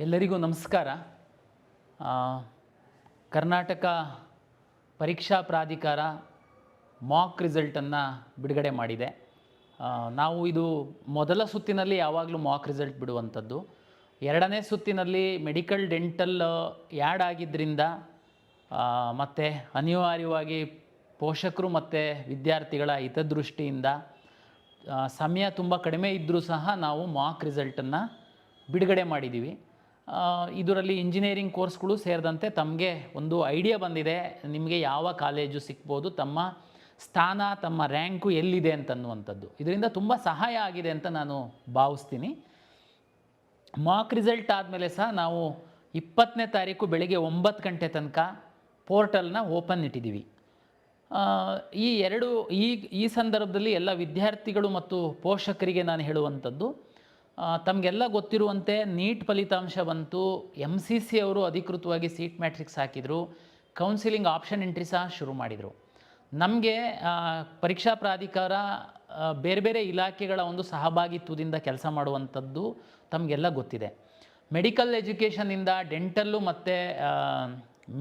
ಎಲ್ಲರಿಗೂ ನಮಸ್ಕಾರ. ಕರ್ನಾಟಕ ಪರೀಕ್ಷಾ ಪ್ರಾಧಿಕಾರ ಮಾಕ್ ರಿಸಲ್ಟನ್ನು ಬಿಡುಗಡೆ ಮಾಡಿದೆ. ನಾವು ಇದು ಮೊದಲ ಸುತ್ತಿನಲ್ಲಿ ಯಾವಾಗಲೂ ಮಾಕ್ ರಿಸಲ್ಟ್ ಬಿಡುವಂಥದ್ದು. ಎರಡನೇ ಸುತ್ತಿನಲ್ಲಿ ಮೆಡಿಕಲ್ ಡೆಂಟಲ್ ಆ್ಯಡ್ ಆಗಿದ್ದರಿಂದ ಮತ್ತು ಅನಿವಾರ್ಯವಾಗಿ ಪೋಷಕರು ಮತ್ತು ವಿದ್ಯಾರ್ಥಿಗಳ ಹಿತದೃಷ್ಟಿಯಿಂದ ಸಮಯ ತುಂಬ ಕಡಿಮೆ ಇದ್ದರೂ ಸಹ ನಾವು ಮಾಕ್ ರಿಸಲ್ಟನ್ನು ಬಿಡುಗಡೆ ಮಾಡಿದ್ದೀವಿ. ಇದರಲ್ಲಿ ಇಂಜಿನಿಯರಿಂಗ್ ಕೋರ್ಸ್ಗಳು ಸೇರಿದಂತೆ ತಮಗೆ ಒಂದು ಐಡಿಯಾ ಬಂದಿದೆ, ನಿಮಗೆ ಯಾವ ಕಾಲೇಜು ಸಿಗ್ಬೋದು, ತಮ್ಮ ಸ್ಥಾನ ತಮ್ಮ ರ್ಯಾಂಕು ಎಲ್ಲಿದೆ ಅಂತನ್ನುವಂಥದ್ದು. ಇದರಿಂದ ತುಂಬ ಸಹಾಯ ಆಗಿದೆ ಅಂತ ನಾನು ಭಾವಿಸ್ತೀನಿ. ಮಾಕ್ ರಿಸಲ್ಟ್ ಆದಮೇಲೆ ಸಹ ನಾವು 20ನೇ ತಾರೀಕು ಬೆಳಗ್ಗೆ 9 ಗಂಟೆ ತನಕ ಪೋರ್ಟಲ್ನ ಓಪನ್ ಇಟ್ಟಿದ್ದೀವಿ. ಈ ಸಂದರ್ಭದಲ್ಲಿ ಎಲ್ಲ ವಿದ್ಯಾರ್ಥಿಗಳು ಮತ್ತು ಪೋಷಕರಿಗೆ ನಾನು ಹೇಳುವಂಥದ್ದು, ತಮಗೆಲ್ಲ ಗೊತ್ತಿರುವಂತೆ ನೀಟ್ ಫಲಿತಾಂಶ ಬಂತು. MCC ಅವರು ಅಧಿಕೃತವಾಗಿ ಸೀಟ್ ಮ್ಯಾಟ್ರಿಕ್ಸ್ ಹಾಕಿದರು. ಕೌನ್ಸಿಲಿಂಗ್ ಆಪ್ಷನ್ ಎಂಟ್ರಿ ಸಹ ಶುರು ಮಾಡಿದರು. ನಮಗೆ ಪರೀಕ್ಷಾ ಪ್ರಾಧಿಕಾರ ಬೇರೆ ಬೇರೆ ಇಲಾಖೆಗಳ ಒಂದು ಸಹಭಾಗಿತ್ವದಿಂದ ಕೆಲಸ ಮಾಡುವಂಥದ್ದು ತಮಗೆಲ್ಲ ಗೊತ್ತಿದೆ. ಮೆಡಿಕಲ್ ಎಜುಕೇಷನಿಂದ ಡೆಂಟಲ್ಲು ಮತ್ತು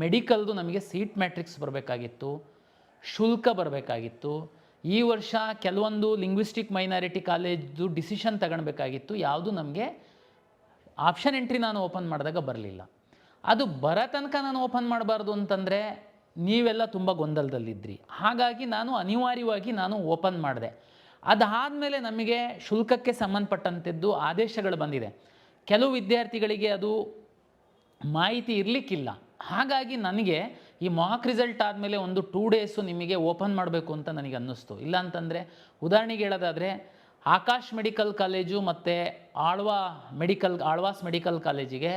ಮೆಡಿಕಲ್ದು ನಮಗೆ ಸೀಟ್ ಮ್ಯಾಟ್ರಿಕ್ಸ್ ಬರಬೇಕಾಗಿತ್ತು, ಶುಲ್ಕ ಬರಬೇಕಾಗಿತ್ತು. ಈ ವರ್ಷ ಕೆಲವೊಂದು ಲಿಂಗ್ವಿಸ್ಟಿಕ್ ಮೈನಾರಿಟಿ ಕಾಲೇಜ್ದು ಡಿಸಿಷನ್ ತಗೊಳ್ಬೇಕಾಗಿತ್ತು. ಯಾವುದು ನಮಗೆ ಆಪ್ಷನ್ ಎಂಟ್ರಿ ನಾನು ಓಪನ್ ಮಾಡಿದಾಗ ಬರಲಿಲ್ಲ. ಅದು ಬರೋ ತನಕ ನಾನು ಓಪನ್ ಮಾಡಬಾರ್ದು ಅಂತಂದರೆ ನೀವೆಲ್ಲ ತುಂಬ ಗೊಂದಲದಲ್ಲಿದ್ದಿರಿ. ಹಾಗಾಗಿ ನಾನು ಅನಿವಾರ್ಯವಾಗಿ ಓಪನ್ ಮಾಡಿದೆ. ಅದಾದಮೇಲೆ ನಮಗೆ ಶುಲ್ಕಕ್ಕೆ ಸಂಬಂಧಪಟ್ಟಂಥದ್ದು ಆದೇಶಗಳು ಬಂದಿದೆ. ಕೆಲವು ವಿದ್ಯಾರ್ಥಿಗಳಿಗೆ ಅದು ಮಾಹಿತಿ ಇರಲಿಕ್ಕಿಲ್ಲ. ಹಾಗಾಗಿ ನನಗೆ ಈ ಮಾಕ್ ರಿಸಲ್ಟ್ ಆದಮೇಲೆ ಒಂದು 2 ಡೇಸು ನಿಮಗೆ ಓಪನ್ ಮಾಡಬೇಕು ಅಂತ ನನಗೆ ಅನ್ನಿಸ್ತು. ಇಲ್ಲ ಅಂತಂದರೆ ಉದಾಹರಣೆಗೆ ಹೇಳೋದಾದರೆ ಆಕಾಶ್ ಮೆಡಿಕಲ್ ಕಾಲೇಜು ಮತ್ತು ಆಳ್ವಾಸ್ ಮೆಡಿಕಲ್ ಕಾಲೇಜಿಗೆ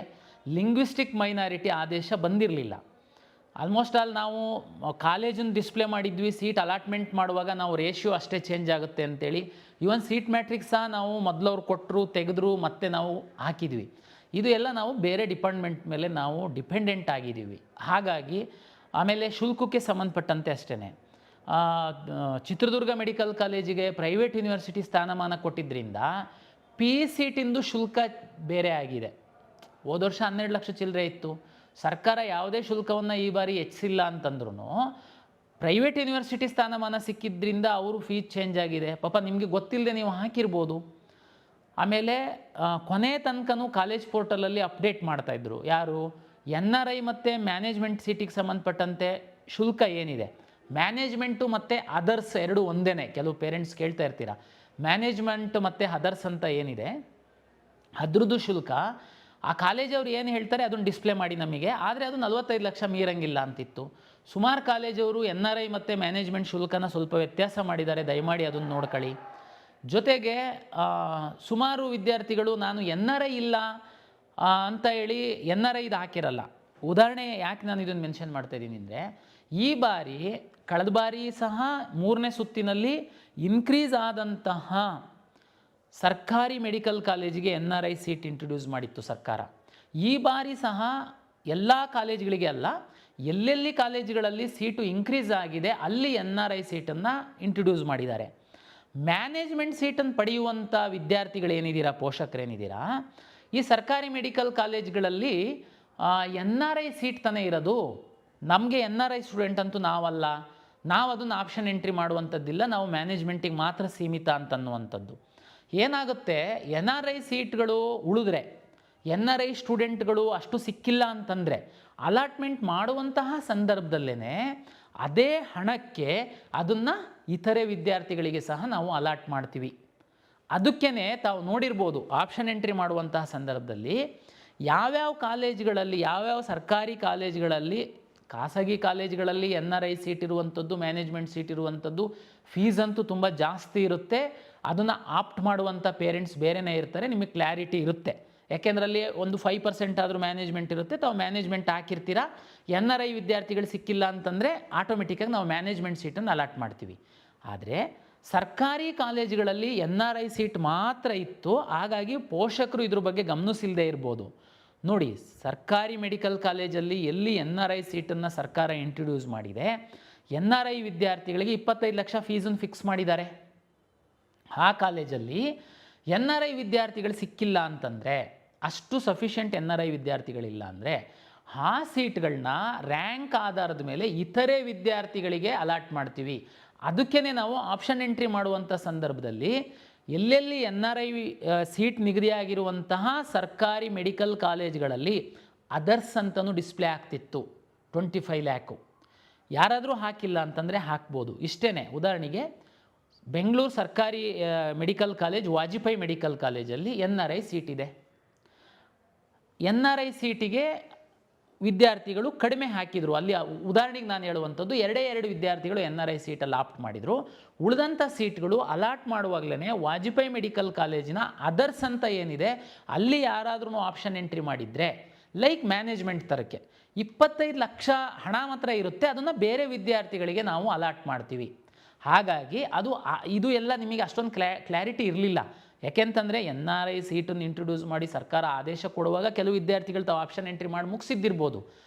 ಲಿಂಗ್ವಿಸ್ಟಿಕ್ ಮೈನಾರಿಟಿ ಆದೇಶ ಬಂದಿರಲಿಲ್ಲ. ಆಲ್ಮೋಸ್ಟ್ ಆಲ್ ನಾವು ಕಾಲೇಜನ್ನು ಡಿಸ್ಪ್ಲೇ ಮಾಡಿದ್ವಿ. ಸೀಟ್ ಅಲಾಟ್ಮೆಂಟ್ ಮಾಡುವಾಗ ನಾವು ರೇಷಿಯೋ ಅಷ್ಟೇ ಚೇಂಜ್ ಆಗುತ್ತೆ ಅಂತೇಳಿ ಇವನ್ ಸೀಟ್ ಮ್ಯಾಟ್ರಿಕ್ಸ್ ಸಹ ನಾವು ಮೊದಲವ್ರು ಕೊಟ್ಟರು, ತೆಗೆದ್ರು, ಮತ್ತೆ ನಾವು ಹಾಕಿದ್ವಿ. ಇದು ಎಲ್ಲ ನಾವು ಬೇರೆ ಡಿಪಾರ್ಟ್ಮೆಂಟ್ ಮೇಲೆ ನಾವು ಡಿಪೆಂಡೆಂಟ್ ಆಗಿದ್ದೀವಿ. ಹಾಗಾಗಿ ಆಮೇಲೆ ಶುಲ್ಕಕ್ಕೆ ಸಂಬಂಧಪಟ್ಟಂತೆ ಅಷ್ಟೇ ಚಿತ್ರದುರ್ಗ ಮೆಡಿಕಲ್ ಕಾಲೇಜಿಗೆ ಪ್ರೈವೇಟ್ ಯೂನಿವರ್ಸಿಟಿ ಸ್ಥಾನಮಾನ ಕೊಟ್ಟಿದ್ದರಿಂದ PCTಂದು ಶುಲ್ಕ ಬೇರೆ ಆಗಿದೆ. ಹೋದ ವರ್ಷ 12 ಲಕ್ಷ ಚಿಲ್ಲರೆ ಇತ್ತು. ಸರ್ಕಾರ ಯಾವುದೇ ಶುಲ್ಕವನ್ನು ಈ ಬಾರಿ ಹೆಚ್ಚಿಲ್ಲ ಅಂತಂದ್ರೂ ಪ್ರೈವೇಟ್ ಯೂನಿವರ್ಸಿಟಿ ಸ್ಥಾನಮಾನ ಸಿಕ್ಕಿದ್ರಿಂದ ಅವರು ಫೀಸ್ ಚೇಂಜ್ ಆಗಿದೆ. ಪಾಪ ನಿಮಗೆ ಗೊತ್ತಿಲ್ಲದೆ ನೀವು ಹಾಕಿರ್ಬೋದು. ಆಮೇಲೆ ಕೊನೆ ತನಕನೂ ಕಾಲೇಜ್ ಪೋರ್ಟಲಲ್ಲಿ ಅಪ್ಡೇಟ್ ಮಾಡ್ತಾಯಿದ್ರು. ಯಾರು NRI ಮತ್ತು ಮ್ಯಾನೇಜ್ಮೆಂಟ್ ಸೀಟಿಗೆ ಸಂಬಂಧಪಟ್ಟಂತೆ ಶುಲ್ಕ ಏನಿದೆ, ಮ್ಯಾನೇಜ್ಮೆಂಟು ಮತ್ತು ಅದರ್ಸ್ ಎರಡು ಒಂದೇ. ಕೆಲವು ಪೇರೆಂಟ್ಸ್ ಕೇಳ್ತಾ ಇರ್ತೀರ, ಮ್ಯಾನೇಜ್ಮೆಂಟ್ ಮತ್ತು ಅದರ್ಸ್ ಅಂತ ಏನಿದೆ ಅದ್ರದ್ದು ಶುಲ್ಕ ಆ ಕಾಲೇಜವ್ರು ಏನು ಹೇಳ್ತಾರೆ ಅದನ್ನು ಡಿಸ್ಪ್ಲೇ ಮಾಡಿ ನಮಗೆ. ಆದರೆ ಅದು 45 ಲಕ್ಷ ಮೀರಂಗಿಲ್ಲ ಅಂತಿತ್ತು. ಸುಮಾರು ಕಾಲೇಜವರು NRI ಮತ್ತು ಮ್ಯಾನೇಜ್ಮೆಂಟ್ ಶುಲ್ಕನ ಸ್ವಲ್ಪ ವ್ಯತ್ಯಾಸ ಮಾಡಿದ್ದಾರೆ. ದಯಮಾಡಿ ಅದನ್ನು ನೋಡ್ಕೊಳ್ಳಿ. ಜೊತೆಗೆ ಸುಮಾರು ವಿದ್ಯಾರ್ಥಿಗಳು ನಾನು NRI ಇಲ್ಲ ಅಂತ ಹೇಳಿ NRIದು ಹಾಕಿರಲ್ಲ. ಉದಾಹರಣೆ ಯಾಕೆ ನಾನು ಇದನ್ನು ಮೆನ್ಷನ್ ಮಾಡ್ತಾಯಿದ್ದೀನಿ ಅಂದರೆ, ಈ ಬಾರಿ ಕಳೆದ ಬಾರಿ ಸಹ 3ನೇ ಸುತ್ತಿನಲ್ಲಿ ಇನ್ಕ್ರೀಸ್ ಆದಂತಹ ಸರ್ಕಾರಿ ಮೆಡಿಕಲ್ ಕಾಲೇಜಿಗೆ NRI ಸೀಟ್ ಇಂಟ್ರೊಡ್ಯೂಸ್ ಮಾಡಿತ್ತು ಸರ್ಕಾರ. ಈ ಬಾರಿ ಸಹ ಎಲ್ಲ ಕಾಲೇಜುಗಳಿಗೆ ಅಲ್ಲ, ಎಲ್ಲೆಲ್ಲಿ ಕಾಲೇಜುಗಳಲ್ಲಿ ಸೀಟು ಇನ್ಕ್ರೀಸ್ ಆಗಿದೆ ಅಲ್ಲಿ NRI ಸೀಟನ್ನು ಇಂಟ್ರೊಡ್ಯೂಸ್ ಮಾಡಿದ್ದಾರೆ. ಮ್ಯಾನೇಜ್ಮೆಂಟ್ ಸೀಟನ್ನು ಪಡೆಯುವಂಥ ವಿದ್ಯಾರ್ಥಿಗಳೇನಿದ್ದೀರಾ, ಪೋಷಕರೇನಿದ್ದೀರಾ, ಈ ಸರ್ಕಾರಿ ಮೆಡಿಕಲ್ ಕಾಲೇಜ್ಗಳಲ್ಲಿ NRI ಸೀಟ್ ತಾನೇ ಇರೋದು. ನಮಗೆ NRI ಸ್ಟೂಡೆಂಟ್ ಅಂತೂ ನಾವಲ್ಲ, ನಾವು ಅದನ್ನು ಆಪ್ಷನ್ ಎಂಟ್ರಿ ಮಾಡುವಂಥದ್ದಿಲ್ಲ, ನಾವು ಮ್ಯಾನೇಜ್ಮೆಂಟಿಗೆ ಮಾತ್ರ ಸೀಮಿತ ಅಂತನ್ನುವಂಥದ್ದು. ಏನಾಗುತ್ತೆ, NRI ಸೀಟ್ಗಳು ಉಳಿದ್ರೆ, NRI ಸ್ಟೂಡೆಂಟ್ಗಳು ಅಷ್ಟು ಸಿಕ್ಕಿಲ್ಲ ಅಂತಂದರೆ ಅಲಾಟ್ಮೆಂಟ್ ಮಾಡುವಂತಹ ಸಂದರ್ಭದಲ್ಲೇ ಅದೇ ಹಣಕ್ಕೆ ಅದನ್ನು ಇತರೆ ವಿದ್ಯಾರ್ಥಿಗಳಿಗೆ ಸಹ ನಾವು ಅಲಾಟ್ ಮಾಡ್ತೀವಿ. ಅದಕ್ಕೇ ತಾವು ನೋಡಿರ್ಬೋದು, ಆಪ್ಷನ್ ಎಂಟ್ರಿ ಮಾಡುವಂತಹ ಸಂದರ್ಭದಲ್ಲಿ ಯಾವ್ಯಾವ ಕಾಲೇಜುಗಳಲ್ಲಿ, ಯಾವ್ಯಾವ ಸರ್ಕಾರಿ ಕಾಲೇಜುಗಳಲ್ಲಿ, ಖಾಸಗಿ ಕಾಲೇಜುಗಳಲ್ಲಿ NRI ಸೀಟ್ ಇರುವಂಥದ್ದು, ಮ್ಯಾನೇಜ್ಮೆಂಟ್ ಸೀಟ್ ಇರುವಂಥದ್ದು ಫೀಸ್ ಅಂತೂ ತುಂಬ ಜಾಸ್ತಿ ಇರುತ್ತೆ. ಅದನ್ನು ಆಪ್ಟ್ ಮಾಡುವಂಥ ಪೇರೆಂಟ್ಸ್ ಬೇರೆಯೇ ಇರ್ತಾರೆ. ನಿಮಗೆ ಕ್ಲಾರಿಟಿ ಇರುತ್ತೆ. ಯಾಕೆಂದ್ರಲ್ಲಿ ಒಂದು 5% ಆದರೂ ಮ್ಯಾನೇಜ್ಮೆಂಟ್ ಇರುತ್ತೆ. ತಾವು ಮ್ಯಾನೇಜ್ಮೆಂಟ್ ಹಾಕಿರ್ತೀರ. NRI ವಿದ್ಯಾರ್ಥಿಗಳು ಸಿಕ್ಕಿಲ್ಲ ಅಂತಂದರೆ ಆಟೋಮೆಟಿಕ್ಕಾಗಿ ನಾವು ಮ್ಯಾನೇಜ್ಮೆಂಟ್ ಸೀಟನ್ನು ಅಲಾಟ್ ಮಾಡ್ತೀವಿ. ಆದರೆ ಸರ್ಕಾರಿ ಕಾಲೇಜುಗಳಲ್ಲಿ NRI ಸೀಟ್ ಮಾತ್ರ ಇತ್ತು. ಹಾಗಾಗಿ ಪೋಷಕರು ಇದ್ರ ಬಗ್ಗೆ ಗಮನಿಸಿಲ್ಲದೆ ಇರ್ಬೋದು. ನೋಡಿ, ಸರ್ಕಾರಿ ಮೆಡಿಕಲ್ ಕಾಲೇಜಲ್ಲಿ ಎಲ್ಲಿ NRI ಸೀಟನ್ನು ಸರ್ಕಾರ ಇಂಟ್ರೊಡ್ಯೂಸ್ ಮಾಡಿದೆ, NRI ವಿದ್ಯಾರ್ಥಿಗಳಿಗೆ 25 ಲಕ್ಷ ಫೀಸನ್ನು ಫಿಕ್ಸ್ ಮಾಡಿದ್ದಾರೆ. ಆ ಕಾಲೇಜಲ್ಲಿ NRI ವಿದ್ಯಾರ್ಥಿಗಳು ಸಿಕ್ಕಿಲ್ಲ ಅಂತಂದರೆ ಅಷ್ಟು ಸಫಿಷಿಯೆಂಟ್ NRI ವಿದ್ಯಾರ್ಥಿಗಳಿಲ್ಲ ಅಂದರೆ ಆ ಸೀಟ್ಗಳನ್ನ ರ್ಯಾಂಕ್ ಆಧಾರದ ಮೇಲೆ ಇತರೆ ವಿದ್ಯಾರ್ಥಿಗಳಿಗೆ ಅಲಾಟ್ ಮಾಡ್ತೀವಿ. ಅದಕ್ಕೇ ನಾವು ಆಪ್ಷನ್ ಎಂಟ್ರಿ ಮಾಡುವಂಥ ಸಂದರ್ಭದಲ್ಲಿ ಎಲ್ಲೆಲ್ಲಿ NRI ಸೀಟ್ ನಿಗದಿಯಾಗಿರುವಂತಹ ಸರ್ಕಾರಿ ಮೆಡಿಕಲ್ ಕಾಲೇಜ್ಗಳಲ್ಲಿ ಅದರ್ಸ್ ಅಂತಲೂ ಡಿಸ್ಪ್ಲೇ ಆಗ್ತಿತ್ತು. 25 ಲ್ಯಾಕು ಯಾರಾದರೂ ಹಾಕಿಲ್ಲ ಅಂತಂದರೆ ಹಾಕ್ಬೋದು. ಇಷ್ಟೇ. ಉದಾಹರಣೆಗೆ ಬೆಂಗಳೂರು ಸರ್ಕಾರಿ ಮೆಡಿಕಲ್ ಕಾಲೇಜ್, ವಾಜಪೇಯಿ ಮೆಡಿಕಲ್ ಕಾಲೇಜಲ್ಲಿ NRI ಸೀಟ್ ಇದೆ. NRI ಸೀಟಿಗೆ ವಿದ್ಯಾರ್ಥಿಗಳು ಕಡಿಮೆ ಹಾಕಿದರು. ಅಲ್ಲಿ ಉದಾಹರಣೆಗೆ ನಾನು ಹೇಳುವಂಥದ್ದು 2 ವಿದ್ಯಾರ್ಥಿಗಳು NRI ಸೀಟಲ್ಲಿ ಆಪ್ಟ್ ಮಾಡಿದರು. ಉಳಿದಂಥ ಸೀಟ್ಗಳು ಅಲಾಟ್ ಮಾಡುವಾಗಲೇ ವಾಜಪೇಯಿ ಮೆಡಿಕಲ್ ಕಾಲೇಜಿನ ಅದರ್ಸ್ ಅಂತ ಏನಿದೆ ಅಲ್ಲಿ ಯಾರಾದ್ರೂ ಆಪ್ಷನ್ ಎಂಟ್ರಿ ಮಾಡಿದರೆ, ಲೈಕ್ ಮ್ಯಾನೇಜ್ಮೆಂಟ್ ಥರಕ್ಕೆ 25 ಲಕ್ಷ ಹಣ ಮಾತ್ರ ಇರುತ್ತೆ, ಅದನ್ನು ಬೇರೆ ವಿದ್ಯಾರ್ಥಿಗಳಿಗೆ ನಾವು ಅಲಾಟ್ ಮಾಡ್ತೀವಿ. ಹಾಗಾಗಿ ಇದು ಎಲ್ಲ ನಿಮಗೆ ಅಷ್ಟೊಂದು ಕ್ಲಾರಿಟಿ ಇರಲಿಲ್ಲ. ಯಾಕೆಂತಂದರೆ NRI ಸೀಟನ್ನು ಇಂಟ್ರೊಡ್ಯೂಸ್ ಮಾಡಿ ಸರ್ಕಾರ ಆದೇಶ ಕೊಡುವಾಗ ಕೆಲವು ವಿದ್ಯಾರ್ಥಿಗಳು ತಾವು ಆಪ್ಷನ್ ಎಂಟ್ರಿ ಮಾಡಿ ಮುಗಿಸಿದ್ದಿರ್ಬೋದು.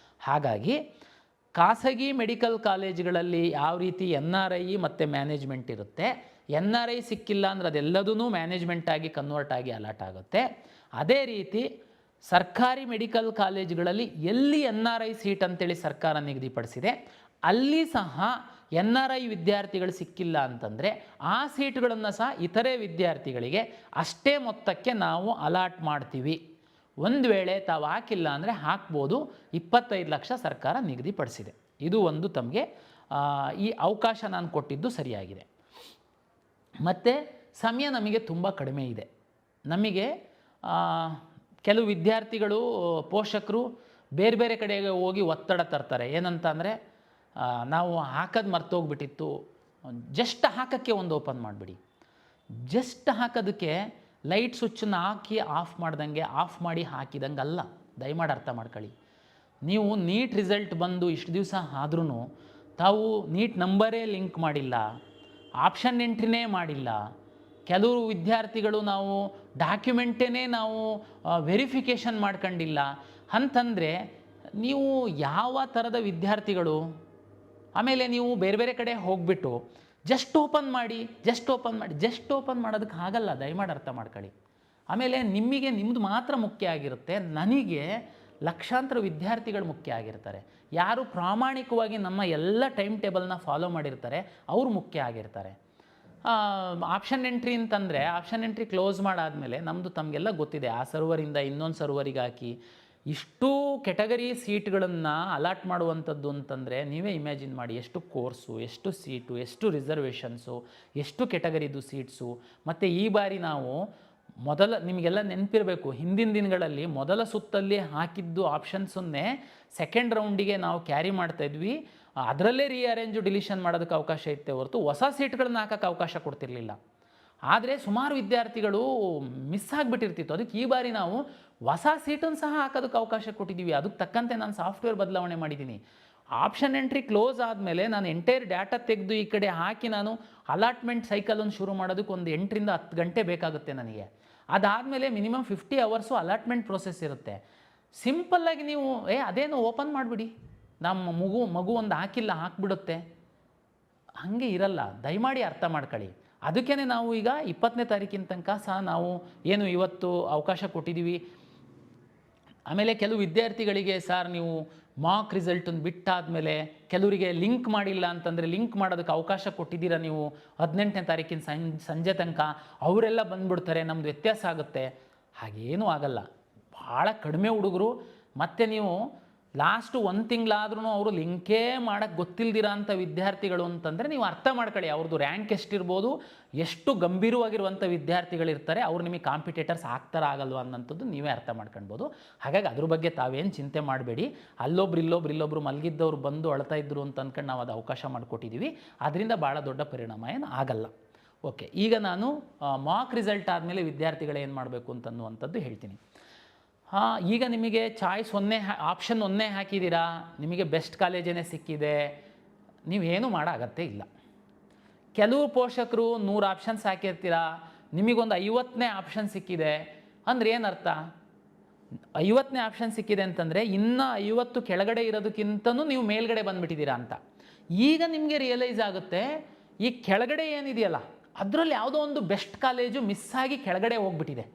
ಹಾಗಾಗಿ ಖಾಸಗಿ ಮೆಡಿಕಲ್ ಕಾಲೇಜುಗಳಲ್ಲಿ ಯಾವ ರೀತಿ NRI ಮತ್ತು ಮ್ಯಾನೇಜ್ಮೆಂಟ್ ಇರುತ್ತೆ, NRI ಸಿಕ್ಕಿಲ್ಲ ಅಂದರೆ ಅದೆಲ್ಲದೂ ಮ್ಯಾನೇಜ್ಮೆಂಟ್ ಆಗಿ ಕನ್ವರ್ಟ್ ಆಗಿ ಅಲಾಟ್ ಆಗುತ್ತೆ. ಅದೇ ರೀತಿ ಸರ್ಕಾರಿ ಮೆಡಿಕಲ್ ಕಾಲೇಜುಗಳಲ್ಲಿ ಎಲ್ಲಿ NRI ಸೀಟ್ ಅಂತೇಳಿ ಸರ್ಕಾರ ನಿಗದಿಪಡಿಸಿದೆ ಅಲ್ಲಿ ಸಹ NRI ವಿದ್ಯಾರ್ಥಿಗಳು ಸಿಕ್ಕಿಲ್ಲ ಅಂತಂದರೆ ಆ ಸೀಟುಗಳನ್ನು ಸಹ ಇತರೆ ವಿದ್ಯಾರ್ಥಿಗಳಿಗೆ ಅಷ್ಟೇ ಮೊತ್ತಕ್ಕೆ ನಾವು ಅಲಾಟ್ ಮಾಡ್ತೀವಿ. ಒಂದು ವೇಳೆ ತಾವು ಹಾಕಿಲ್ಲ ಅಂದರೆ ಹಾಕ್ಬೋದು. 25 ಲಕ್ಷ ಸರ್ಕಾರ ನಿಗದಿಪಡಿಸಿದೆ. ಇದು ಒಂದು ತಮಗೆ ಈ ಅವಕಾಶ ನಾನು ಕೊಟ್ಟಿದ್ದು ಸರಿಯಾಗಿದೆ. ಮತ್ತು ಸಮಯ ನಮಗೆ ತುಂಬ ಕಡಿಮೆ ಇದೆ. ನಮಗೆ ಕೆಲವು ವಿದ್ಯಾರ್ಥಿಗಳು, ಪೋಷಕರು ಬೇರೆ ಬೇರೆ ಕಡೆಗೆ ಹೋಗಿ ಒತ್ತಡ ತರ್ತಾರೆ. ಏನಂತ ಅಂದರೆ ನಾವು ಹಾಕೋದು ಮರ್ತೋಗ್ಬಿಟ್ಟಿತ್ತು, ಜಸ್ಟ್ ಹಾಕೋಕ್ಕೆ ಒಂದು ಓಪನ್ ಮಾಡಿಬಿಡಿ. ಜಸ್ಟ್ ಹಾಕೋದಕ್ಕೆ ಲೈಟ್ ಸ್ವಿಚ್ಚನ್ನು ಹಾಕಿ ಆಫ್ ಮಾಡ್ದಂಗೆ ಆಫ್ ಮಾಡಿ ಹಾಕಿದಂಗೆ ಅಲ್ಲ. ದಯಮಾಡಿ ಅರ್ಥ ಮಾಡ್ಕೊಳ್ಳಿ. ನೀವು ನೀಟ್ ರಿಸಲ್ಟ್ ಬಂದು ಇಷ್ಟು ದಿವಸ ಆದ್ರೂ ತಾವು ನೀಟ್ ನಂಬರೇ ಲಿಂಕ್ ಮಾಡಿಲ್ಲ, ಆಪ್ಷನ್ ಎಂಟ್ರಿನೇ ಮಾಡಿಲ್ಲ. ಕೆಲವರು ವಿದ್ಯಾರ್ಥಿಗಳು ನಾವು ಡಾಕ್ಯುಮೆಂಟೇ ನಾವು ವೆರಿಫಿಕೇಷನ್ ಮಾಡ್ಕೊಂಡಿಲ್ಲ ಅಂತಂದರೆ ನೀವು ಯಾವ ಥರದ ವಿದ್ಯಾರ್ಥಿಗಳು? ಆಮೇಲೆ ನೀವು ಬೇರೆ ಬೇರೆ ಕಡೆ ಹೋಗಿಬಿಟ್ಟು ಜಸ್ಟ್ ಓಪನ್ ಮಾಡಿ ಮಾಡೋದಕ್ಕೆ ಆಗಲ್ಲ. ದಯಮಾಡಿ ಅರ್ಥ ಮಾಡ್ಕೊಳ್ಳಿ. ಆಮೇಲೆ ನಿಮ್ಮದು ಮಾತ್ರ ಮುಖ್ಯ ಆಗಿರುತ್ತೆ, ನನಗೆ ಲಕ್ಷಾಂತರ ವಿದ್ಯಾರ್ಥಿಗಳು ಮುಖ್ಯ ಆಗಿರ್ತಾರೆ. ಯಾರು ಪ್ರಾಮಾಣಿಕವಾಗಿ ನಮ್ಮ ಎಲ್ಲ ಟೈಮ್ ಟೇಬಲ್ನ ಫಾಲೋ ಮಾಡಿರ್ತಾರೆ ಅವರು ಮುಖ್ಯ ಆಗಿರ್ತಾರೆ. ಆಪ್ಷನ್ ಎಂಟ್ರಿ ಅಂತಂದರೆ ಆಪ್ಷನ್ ಎಂಟ್ರಿ ಕ್ಲೋಸ್ ಮಾಡಾದಮೇಲೆ ನಮ್ಮದು ತಮಗೆಲ್ಲ ಗೊತ್ತಿದೆ, ಆ ಸರ್ವರಿಂದ ಇನ್ನೊಂದು ಸರ್ವರಿಗೆ ಹಾಕಿ ಇಷ್ಟು ಕೆಟಗರಿ ಸೀಟ್ಗಳನ್ನು ಅಲಾಟ್ ಮಾಡುವಂಥದ್ದು ಅಂತಂದರೆ ನೀವೇ ಇಮ್ಯಾಜಿನ್ ಮಾಡಿ. ಎಷ್ಟು ಕೋರ್ಸು, ಎಷ್ಟು ಸೀಟು, ಎಷ್ಟು ರಿಸರ್ವೇಷನ್ಸು, ಎಷ್ಟು ಕೆಟಗರಿದು ಸೀಟ್ಸು. ಮತ್ತು ಈ ಬಾರಿ ನಾವು ನಿಮಗೆಲ್ಲ ನೆನಪಿರಬೇಕು, ಹಿಂದಿನ ದಿನಗಳಲ್ಲಿ ಮೊದಲ ಸುತ್ತಲ್ಲಿ ಹಾಕಿದ್ದು ಆಪ್ಷನ್ಸನ್ನೇ ಸೆಕೆಂಡ್ ರೌಂಡಿಗೆ ನಾವು ಕ್ಯಾರಿ ಮಾಡ್ತಾಯಿದ್ವಿ. ಅದರಲ್ಲೇ ರೀಅರೇಂಜು ಡಿಲೀಷನ್ ಮಾಡೋದಕ್ಕೆ ಅವಕಾಶ ಇತ್ತೆ ಹೊರತು ಹೊಸ ಸೀಟ್ಗಳನ್ನ ಹಾಕೋಕ್ಕೆ ಅವಕಾಶ ಕೊಡ್ತಿರಲಿಲ್ಲ. ಆದರೆ ಸುಮಾರು ವಿದ್ಯಾರ್ಥಿಗಳು ಮಿಸ್ ಆಗಿಬಿಟ್ಟಿರ್ತಿತ್ತು. ಅದಕ್ಕೆ ಈ ಬಾರಿ ನಾವು ಹೊಸ ಸೀಟನ್ನು ಸಹ ಹಾಕೋದಕ್ಕೆ ಅವಕಾಶ ಕೊಟ್ಟಿದ್ದೀವಿ. ಅದಕ್ಕೆ ತಕ್ಕಂತೆ ನಾನು ಸಾಫ್ಟ್ವೇರ್ ಬದಲಾವಣೆ ಮಾಡಿದ್ದೀನಿ. ಆಪ್ಷನ್ ಎಂಟ್ರಿ ಕ್ಲೋಸ್ ಆದಮೇಲೆ ನಾನು ಎಂಟೈರ್ ಡಾಟಾ ತೆಗೆದು ಈ ಕಡೆ ಹಾಕಿ ನಾನು ಅಲಾಟ್ಮೆಂಟ್ ಸೈಕಲನ್ನು ಶುರು ಮಾಡೋದಕ್ಕೆ ಒಂದು 8 ರಿಂದ 10 ಗಂಟೆ ಬೇಕಾಗುತ್ತೆ ನನಗೆ. ಅದಾದಮೇಲೆ ಮಿನಿಮಮ್ 50 ಅವರ್ಸು ಅಲಾಟ್ಮೆಂಟ್ ಪ್ರೋಸೆಸ್ ಇರುತ್ತೆ. ಸಿಂಪಲ್ಲಾಗಿ ನೀವು ಅದೇನು ಓಪನ್ ಮಾಡಿಬಿಡಿ, ನಮ್ಮ ಮಗು ಒಂದು ಹಾಕಿಬಿಡುತ್ತೆ, ಹಾಗೆ ಇರಲ್ಲ. ದಯಮಾಡಿ ಅರ್ಥ ಮಾಡ್ಕೊಳ್ಳಿ. ಅದಕ್ಕೇ ನಾವು ಈಗ 20ನೇ ತಾರೀಕಿನ ತನಕ ಸಹ ನಾವು ಏನು ಇವತ್ತು ಅವಕಾಶ ಕೊಟ್ಟಿದ್ದೀವಿ. ಆಮೇಲೆ ಕೆಲವು ವಿದ್ಯಾರ್ಥಿಗಳಿಗೆ ಸರ್ ನೀವು ಮಾಕ್ ರಿಸಲ್ಟನ್ನು ಬಿಟ್ಟಾದಮೇಲೆ ಕೆಲವರಿಗೆ ಲಿಂಕ್ ಮಾಡಿಲ್ಲ ಅಂತಂದರೆ ಲಿಂಕ್ ಮಾಡೋದಕ್ಕೆ ಅವಕಾಶ ಕೊಟ್ಟಿದ್ದೀರಾ ನೀವು 18ನೇ ತಾರೀಕಿನ ಸಂಜೆ ತನಕ, ಅವರೆಲ್ಲ ಬಂದುಬಿಡ್ತಾರೆ, ನಮ್ಮದು ವ್ಯತ್ಯಾಸ ಆಗುತ್ತೆ. ಹಾಗೇನೂ ಆಗಲ್ಲ. ಭಾಳ ಕಡಿಮೆ ಹುಡುಗರು. ಮತ್ತು ನೀವು ಲಾಸ್ಟು 1 ತಿಂಗಳಾದ್ರೂ ಅವರು ಲಿಂಕೇ ಮಾಡೋಕ್ಕೆ ಗೊತ್ತಿಲ್ದಿರ ಅಂಥ ವಿದ್ಯಾರ್ಥಿಗಳು ಅಂತಂದರೆ ನೀವು ಅರ್ಥ ಮಾಡ್ಕೊಳ್ಳಿ, ಅವ್ರದ್ದು ರ್ಯಾಂಕ್ ಎಷ್ಟಿರ್ಬೋದು, ಎಷ್ಟು ಗಂಭೀರವಾಗಿರುವಂಥ ವಿದ್ಯಾರ್ಥಿಗಳಿರ್ತಾರೆ, ಅವ್ರು ನಿಮಗೆ ಕಾಂಪಿಟೇಟರ್ಸ್ ಆಗಲ್ವ ಅನ್ನೋಂಥದ್ದು ನೀವೇ ಅರ್ಥ ಮಾಡ್ಕೊಳ್ಬೋದು. ಹಾಗಾಗಿ ಅದ್ರ ಬಗ್ಗೆ ತಾವೇನು ಚಿಂತೆ ಮಾಡಬೇಡಿ. ಇಲ್ಲೊಬ್ರು ಮಲಗಿದ್ದವ್ರು ಬಂದು ಅಳ್ತಾ ಇದ್ರು ಅಂತ ಅಂದ್ಕೊಂಡು ನಾವು ಅದು ಅವಕಾಶ ಮಾಡಿಕೊಟ್ಟಿದ್ದೀವಿ. ಅದರಿಂದ ಭಾಳ ದೊಡ್ಡ ಪರಿಣಾಮ ಏನು ಆಗಲ್ಲ. ಓಕೆ, ಈಗ ನಾನು ಮಾಕ್ ರಿಸಲ್ಟ್ ಆದಮೇಲೆ ವಿದ್ಯಾರ್ಥಿಗಳು ಏನು ಮಾಡಬೇಕು ಅಂತನ್ನುವಂಥದ್ದು ಹೇಳ್ತೀನಿ. ಈಗ ನಿಮಗೆ ಚಾಯ್ಸ್ ಆಪ್ಷನ್ 1 ಹಾಕಿದ್ದೀರಾ, ನಿಮಗೆ ಬೆಸ್ಟ್ ಕಾಲೇಜೇ ಸಿಕ್ಕಿದೆ, ನೀವೇನು ಮಾಡೋ ಅಗತ್ಯ ಇಲ್ಲ. ಕೆಲವು ಪೋಷಕರು 100 ಆಪ್ಷನ್ಸ್ ಹಾಕಿರ್ತೀರಾ, ನಿಮಗೊಂದು 50ನೇ ಆಪ್ಷನ್ ಸಿಕ್ಕಿದೆ ಅಂದರೆ ಏನರ್ಥ? 50ನೇ ಆಪ್ಷನ್ ಸಿಕ್ಕಿದೆ ಅಂತಂದರೆ ಇನ್ನೂ 50 ಕೆಳಗಡೆ ಇರೋದಕ್ಕಿಂತನೂ ನೀವು ಮೇಲ್ಗಡೆ ಬಂದುಬಿಟ್ಟಿದ್ದೀರಾ ಅಂತ. ಈಗ ನಿಮಗೆ ರಿಯಲೈಸ್ ಆಗುತ್ತೆ, ಈ ಕೆಳಗಡೆ ಏನಿದೆಯಲ್ಲ ಅದರಲ್ಲಿ ಯಾವುದೋ ಒಂದು ಬೆಸ್ಟ್ ಕಾಲೇಜು ಮಿಸ್ ಆಗಿ ಕೆಳಗಡೆ ಹೋಗ್ಬಿಟ್ಟಿದೆ.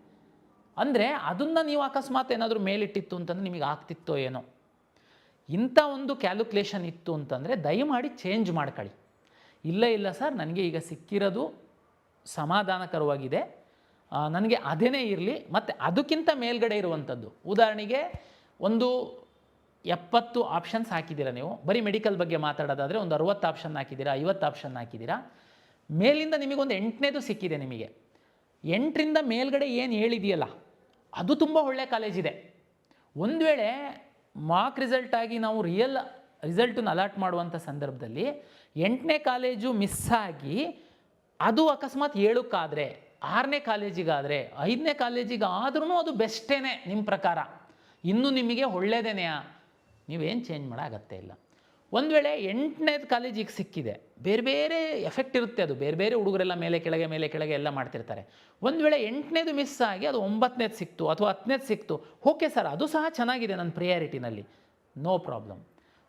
ಅಂದರೆ ಅದನ್ನು ನೀವು ಅಕಸ್ಮಾತ್ ಏನಾದರೂ ಮೇಲಿಟ್ಟಿತ್ತು ಅಂತಂದರೆ ನಿಮಗೆ ಆಗ್ತಿತ್ತೋ ಏನೋ. ಇಂಥ ಒಂದು ಕ್ಯಾಲ್ಕುಲೇಷನ್ ಇತ್ತು ಅಂತಂದರೆ ದಯಮಾಡಿ ಚೇಂಜ್ ಮಾಡ್ಕೊಳ್ಳಿ. ಇಲ್ಲ ಸರ್, ನನಗೆ ಈಗ ಸಿಕ್ಕಿರೋದು ಸಮಾಧಾನಕರವಾಗಿದೆ, ನನಗೆ ಅದೇನೇ ಇರಲಿ, ಮತ್ತು ಅದಕ್ಕಿಂತ ಮೇಲ್ಗಡೆ ಇರುವಂಥದ್ದು. ಉದಾಹರಣೆಗೆ ಒಂದು 70 ಆಪ್ಷನ್ಸ್ ಹಾಕಿದ್ದೀರಾ ನೀವು, ಬರೀ ಮೆಡಿಕಲ್ ಬಗ್ಗೆ ಮಾತಾಡೋದಾದರೆ ಒಂದು 60 ಆಪ್ಷನ್ ಹಾಕಿದ್ದೀರಾ, 50 ಆಪ್ಷನ್ ಹಾಕಿದ್ದೀರಾ, ಮೇಲಿಂದ ನಿಮಗೊಂದು 8ನೇದು ಸಿಕ್ಕಿದೆ. ನಿಮಗೆ 8ರಿಂದ ಮೇಲ್ಗಡೆ ಏನು ಹೇಳಿದೆಯಲ್ಲ ಅದು ತುಂಬ ಒಳ್ಳೆಯ ಕಾಲೇಜಿದೆ. ಒಂದು ವೇಳೆ ಮಾರ್ಕ್ ರಿಸಲ್ಟ್ ಆಗಿ ನಾವು ರಿಯಲ್ ರಿಸಲ್ಟನ್ನು ಅಲಾಟ್ ಮಾಡುವಂಥ ಸಂದರ್ಭದಲ್ಲಿ 8ನೇ ಕಾಲೇಜು ಮಿಸ್ಸಾಗಿ ಅದು ಅಕಸ್ಮಾತ್ 7ಕ್ಕಾದರೆ, 6ನೇ ಕಾಲೇಜಿಗಾದರೆ, 5ನೇ ಕಾಲೇಜಿಗಾದ್ರೂ ಅದು ಬೆಸ್ಟೇನೆ ನಿಮ್ಮ ಪ್ರಕಾರ, ಇನ್ನೂ ನಿಮಗೆ ಒಳ್ಳೆಯದೇನೆಯಾ, ನೀವೇನು ಚೇಂಜ್ ಮಾಡೋ ಅಗತ್ಯ ಇಲ್ಲ. ಒಂದು ವೇಳೆ 8ನೇದು ಕಾಲೇಜಿಗೆ ಸಿಕ್ಕಿದೆ, ಬೇರೆ ಬೇರೆ ಎಫೆಕ್ಟ್ ಇರುತ್ತೆ, ಅದು ಬೇರೆ ಬೇರೆ ಹುಡುಗರೆಲ್ಲ ಮೇಲೆ ಕೆಳಗೆ ಎಲ್ಲ ಮಾಡ್ತಿರ್ತಾರೆ. ಒಂದು ವೇಳೆ 8ನೇದು ಮಿಸ್ ಆಗಿ ಅದು 9ನೇದು ಸಿಕ್ತು ಅಥವಾ 10ನೇದು ಸಿಕ್ತು, ಓಕೆ ಸರ್, ಅದು ಸಹ ಚೆನ್ನಾಗಿದೆ ನನ್ನ ಪ್ರಿಯಾರಿಟಿನಲ್ಲಿ, ನೋ ಪ್ರಾಬ್ಲಮ್.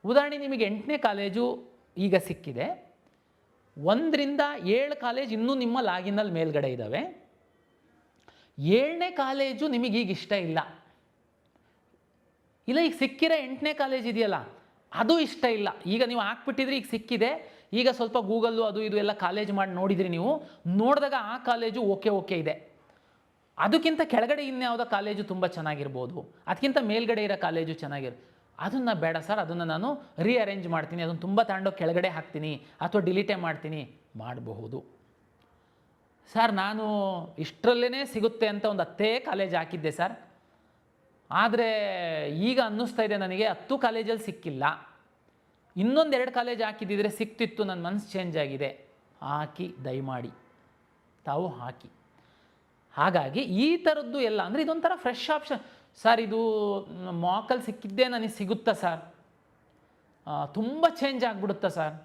ಉದಾಹರಣೆ ನಿಮಗೆ 8ನೇ ಕಾಲೇಜು ಈಗ ಸಿಕ್ಕಿದೆ, 1ರಿಂದ 7 ಕಾಲೇಜ್ ಇನ್ನೂ ನಿಮ್ಮ ಲಾಗಿನಲ್ಲಿ ಮೇಲ್ಗಡೆ ಇದ್ದಾವೆ. 7ನೇ ಕಾಲೇಜು ನಿಮಗೀಗ ಇಷ್ಟ ಇಲ್ಲ, ಈಗ ಸಿಕ್ಕಿರೋ 8ನೇ ಕಾಲೇಜ್ ಇದೆಯಲ್ಲ ಅದು ಇಷ್ಟ ಇಲ್ಲ. ಈಗ ನೀವು ಹಾಕ್ಬಿಟ್ಟಿದ್ರಿ, ಈಗ ಸಿಕ್ಕಿದೆ, ಈಗ ಸ್ವಲ್ಪ ಗೂಗಲ್ಲು ಅದು ಇದು ಎಲ್ಲ ಕಾಲೇಜ್ ಮಾಡಿ ನೋಡಿದ್ರಿ, ನೀವು ನೋಡಿದಾಗ ಆ ಕಾಲೇಜು ಓಕೆ ಇದೆ, ಅದಕ್ಕಿಂತ ಕೆಳಗಡೆ ಇನ್ಯಾವುದೋ ಕಾಲೇಜು ತುಂಬ ಚೆನ್ನಾಗಿರ್ಬೋದು, ಅದಕ್ಕಿಂತ ಮೇಲ್ಗಡೆ ಇರೋ ಕಾಲೇಜು ಅದನ್ನು ಬೇಡ ಸರ್, ಅದನ್ನು ನಾನು ರೀಅರೇಂಜ್ ಮಾಡ್ತೀನಿ, ಅದನ್ನು ತುಂಬ ತಗೊಂಡೋಗಿ ಕೆಳಗಡೆ ಹಾಕ್ತೀನಿ ಅಥವಾ ಡಿಲೀಟೇ ಮಾಡ್ತೀನಿ, ಮಾಡಬಹುದು. ಸರ್, ನಾನು ಇಷ್ಟರಲ್ಲೇ ಸಿಗುತ್ತೆ ಅಂತ ಒಂದು 10 ಕಾಲೇಜ್ ಹಾಕಿದ್ದೆ ಸರ್, ಆದರೆ ಈಗ ಅನ್ನಿಸ್ತಾ ಇದೆ ನನಗೆ 10 ಕಾಲೇಜಲ್ಲಿ ಸಿಕ್ಕಿಲ್ಲ, ಇನ್ನೊಂದು 2 ಕಾಲೇಜ್ ಹಾಕಿದ್ದಿದ್ರೆ ಸಿಕ್ತಿತ್ತು, ನನ್ನ ಮನಸ್ಸು ಚೇಂಜ್ ಆಗಿದೆ, ಹಾಕಿ, ದಯಮಾಡಿ ತಾವು ಹಾಕಿ. ಹಾಗಾಗಿ ಈ ಥರದ್ದು ಎಲ್ಲ ಅಂದರೆ ಇದೊಂಥರ ಫ್ರೆಶ್ ಆಪ್ಷನ್. ಸರ್, ಇದು ಮಾಕಲ್ಲಿ ಸಿಕ್ಕಿದ್ದೇ ನನಗೆ ಸಿಗುತ್ತಾ ಸರ್, ತುಂಬ ಚೇಂಜ್ ಆಗಿಬಿಡುತ್ತಾ ಸರ್?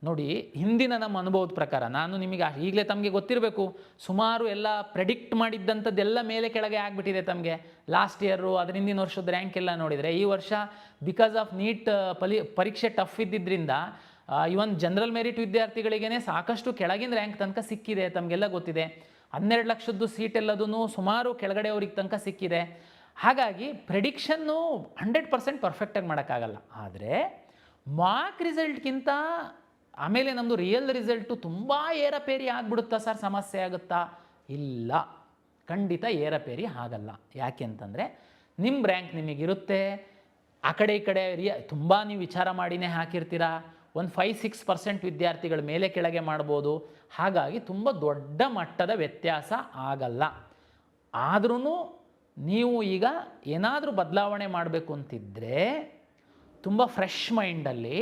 ನೋಡಿ, ಹಿಂದಿನ ನಮ್ಮ ಅನುಭವದ ಪ್ರಕಾರ ನಾನು ನಿಮಗೆ ಈಗಲೇ ತಮಗೆ ಗೊತ್ತಿರಬೇಕು, ಸುಮಾರು ಎಲ್ಲ ಪ್ರೆಡಿಕ್ಟ್ ಮಾಡಿದ್ದಂಥದ್ದೆಲ್ಲ ಮೇಲೆ ಕೆಳಗೆ ಆಗಿಬಿಟ್ಟಿದೆ ತಮಗೆ. ಲಾಸ್ಟ್ ಇಯರು ಅದರ ಹಿಂದಿನ ವರ್ಷದ ರ್ಯಾಂಕ್ ಎಲ್ಲ ನೋಡಿದರೆ, ಈ ವರ್ಷ ಬಿಕಾಸ್ ಆಫ್ ನೀಟ್ ಪರೀಕ್ಷೆ ಟಫ್ ಇದ್ದಿದ್ದರಿಂದ ಇವನ್ ಜನರಲ್ ಮೆರಿಟ್ ವಿದ್ಯಾರ್ಥಿಗಳಿಗೇ ಸಾಕಷ್ಟು ಕೆಳಗಿನ ರ್ಯಾಂಕ್ ತನಕ ಸಿಕ್ಕಿದೆ, ತಮಗೆಲ್ಲ ಗೊತ್ತಿದೆ. 12 ಲಕ್ಷದ್ದು ಸೀಟ್ ಎಲ್ಲದೂ ಸುಮಾರು ಕೆಳಗಡೆ ಅವ್ರಿಗೆ ತನಕ ಸಿಕ್ಕಿದೆ. ಹಾಗಾಗಿ ಪ್ರೆಡಿಕ್ಷನ್ನು 100% ಪರ್ಫೆಕ್ಟಾಗಿ ಮಾಡೋಕ್ಕಾಗಲ್ಲ. ಆದರೆ ಮಾರ್ಕ್ ರಿಸಲ್ಟ್ಗಿಂತ ಆಮೇಲೆ ನಮ್ಮದು ರಿಯಲ್ ರಿಸಲ್ಟು ತುಂಬ ಏರಪೇರಿ ಆಗಿಬಿಡುತ್ತಾ ಸರ್, ಸಮಸ್ಯೆ ಆಗುತ್ತಾ? ಇಲ್ಲ, ಖಂಡಿತ ಏರಪೇರಿ ಆಗಲ್ಲ. ಯಾಕೆ ಅಂತಂದರೆ ನಿಮ್ಮ ರ್ಯಾಂಕ್ ನಿಮಗಿರುತ್ತೆ, ಆ ಕಡೆ ಈ ಕಡೆ ತುಂಬ ನೀವು ವಿಚಾರ ಮಾಡಿನೇ ಹಾಕಿರ್ತೀರ, ಒಂದು 5-6% ವಿದ್ಯಾರ್ಥಿಗಳ ಮೇಲೆ ಕೆಳಗೆ ಮಾಡ್ಬೋದು. ಹಾಗಾಗಿ ತುಂಬ ದೊಡ್ಡ ಮಟ್ಟದ ವ್ಯತ್ಯಾಸ ಆಗಲ್ಲ. ಆದ್ರೂ ನೀವು ಈಗ ಏನಾದರೂ ಬದಲಾವಣೆ ಮಾಡಬೇಕು ಅಂತಿದ್ದರೆ ತುಂಬ ಫ್ರೆಶ್ ಮೈಂಡಲ್ಲಿ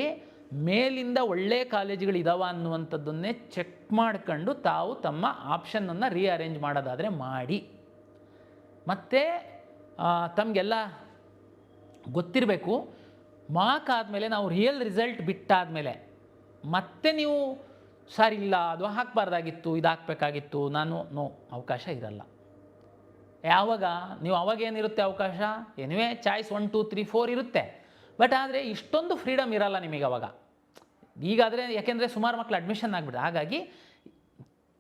ಮೇಲಿಂದ ಒಳ್ಳೆಯ ಕಾಲೇಜುಗಳಿದಾವ ಅನ್ನುವಂಥದ್ದನ್ನೇ ಚೆಕ್ ಮಾಡ್ಕೊಂಡು ತಾವು ತಮ್ಮ ಆಪ್ಷನನ್ನು ರೀಅರೇಂಜ್ ಮಾಡೋದಾದರೆ ಮಾಡಿ. ಮತ್ತು ತಮಗೆಲ್ಲ ಗೊತ್ತಿರಬೇಕು, ಮಾರ್ಕ್ ಆದಮೇಲೆ ನಾವು ರಿಯಲ್ ರಿಸಲ್ಟ್ ಬಿಟ್ಟಾದಮೇಲೆ ಮತ್ತೆ ನೀವು ಸರ್ ಇಲ್ಲ ಅದು ಹಾಕಬಾರ್ದಾಗಿತ್ತು, ಇದು ಹಾಕಬೇಕಾಗಿತ್ತು, ಅವಕಾಶ ಇರಲ್ಲ. ಯಾವಾಗ ನೀವು ಅವಾಗೇನಿರುತ್ತೆ ಅವಕಾಶ? ಎನಿವೇ ಚಾಯ್ಸ್ 1 2 3 4 ಇರುತ್ತೆ, ಬಟ್ ಆದರೆ ಇಷ್ಟೊಂದು ಫ್ರೀಡಮ್ ಇರಲ್ಲ ನಿಮಗೆ ಅವಾಗ. ಈಗಾದರೆ ಯಾಕೆಂದರೆ ಸುಮಾರು ಮಕ್ಕಳು ಅಡ್ಮಿಷನ್ ಆಗಿಬಿಡ್ತಾರೆ. ಹಾಗಾಗಿ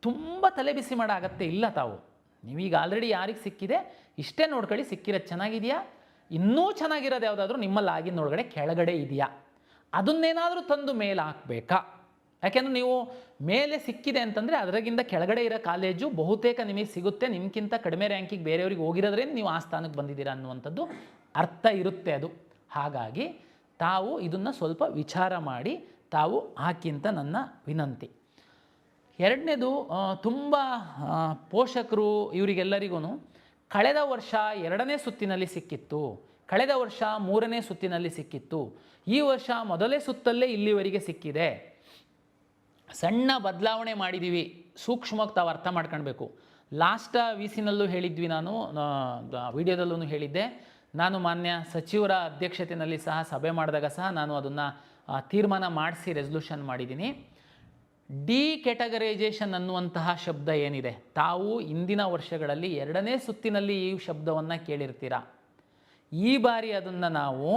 ತುಂಬ ತಲೆ ಬಿಸಿ ಮಾಡೋ ಅಗತ್ಯ ಇಲ್ಲ. ತಾವು ನೀವೀಗ ಆಲ್ರೆಡಿ ಯಾರಿಗೆ ಸಿಕ್ಕಿದೆ ಇಷ್ಟೇ ನೋಡ್ಕೊಳ್ಳಿ, ಸಿಕ್ಕಿರೋದು ಚೆನ್ನಾಗಿದೆಯಾ, ಇನ್ನೂ ಚೆನ್ನಾಗಿರೋದು ಯಾವುದಾದ್ರೂ ನಿಮ್ಮಲ್ಲಿ ಆಗಿನೊಳಗಡೆ ಕೆಳಗಡೆ ಇದೆಯಾ, ಅದನ್ನೇನಾದರೂ ತಂದು ಮೇಲೆ ಹಾಕಬೇಕಾ? ಯಾಕೆಂದರೆ ನೀವು ಮೇಲೆ ಸಿಕ್ಕಿದೆ ಅಂತಂದರೆ ಅದರಾಗಿಂದ ಕೆಳಗಡೆ ಇರೋ ಕಾಲೇಜು ಬಹುತೇಕ ನಿಮಗೆ ಸಿಗುತ್ತೆ, ನಿಮ್ಗಿಂತ ಕಡಿಮೆ ರ್ಯಾಂಕಿಗೆ ಬೇರೆಯವ್ರಿಗೆ ಹೋಗಿರೋದ್ರೇ ನೀವು ಆ ಸ್ಥಾನಕ್ಕೆ ಬಂದಿದ್ದೀರಾ ಅನ್ನುವಂಥದ್ದು ಅರ್ಥ ಇರುತ್ತೆ ಅದು. ಹಾಗಾಗಿ ತಾವು ಇದನ್ನು ಸ್ವಲ್ಪ ವಿಚಾರ ಮಾಡಿ ತಾವು ಹಾಕಿ ಅಂತ ನನ್ನ ವಿನಂತಿ. ಎರಡನೇದು, ತುಂಬ ಪೋಷಕರು ಇವರಿಗೆಲ್ಲರಿಗೂ ಕಳೆದ ವರ್ಷ 2ನೇ ಸುತ್ತಿನಲ್ಲಿ ಸಿಕ್ಕಿತ್ತು, ಕಳೆದ ವರ್ಷ 3ನೇ ಸುತ್ತಿನಲ್ಲಿ ಸಿಕ್ಕಿತ್ತು, ಈ ವರ್ಷ ಮೊದಲೇ ಸುತ್ತಲ್ಲೇ ಇಲ್ಲಿವರೆಗೆ ಸಿಕ್ಕಿದೆ, ಸಣ್ಣ ಬದಲಾವಣೆ ಮಾಡಿದ್ದೀವಿ, ಸೂಕ್ಷ್ಮವಾಗಿ ತಾವು ಅರ್ಥ ಮಾಡ್ಕೊಳ್ಬೇಕು. ಲಾಸ್ಟ್ ವಿಸಿನಲ್ಲೂ ಹೇಳಿದ್ವಿ, ನಾನು ವಿಡಿಯೋದಲ್ಲೂ ಹೇಳಿದ್ದೆ, ನಾನು ಮಾನ್ಯ ಸಚಿವರ ಅಧ್ಯಕ್ಷತೆಯಲ್ಲಿ ಸಹ ಸಭೆ ಮಾಡಿದಾಗ ಸಹ ನಾನು ಅದನ್ನು ತೀರ್ಮಾನ ಮಾಡಿಸಿ ರೆಸಲ್ಯೂಷನ್ ಮಾಡಿದ್ದೀನಿ. ಡಿ ಕ್ಯಾಟಗರೈಸೇಷನ್ ಅನ್ನುವಂತಹ ಶಬ್ದ ಏನಿದೆ, ತಾವು ಇಂದಿನ ವರ್ಷಗಳಲ್ಲಿ 2ನೇ ಸುತ್ತಿನಲ್ಲಿ ಈ ಶಬ್ದವನ್ನು ಕೇಳಿರ್ತೀರ. ಈ ಬಾರಿ ಅದನ್ನು ನಾವು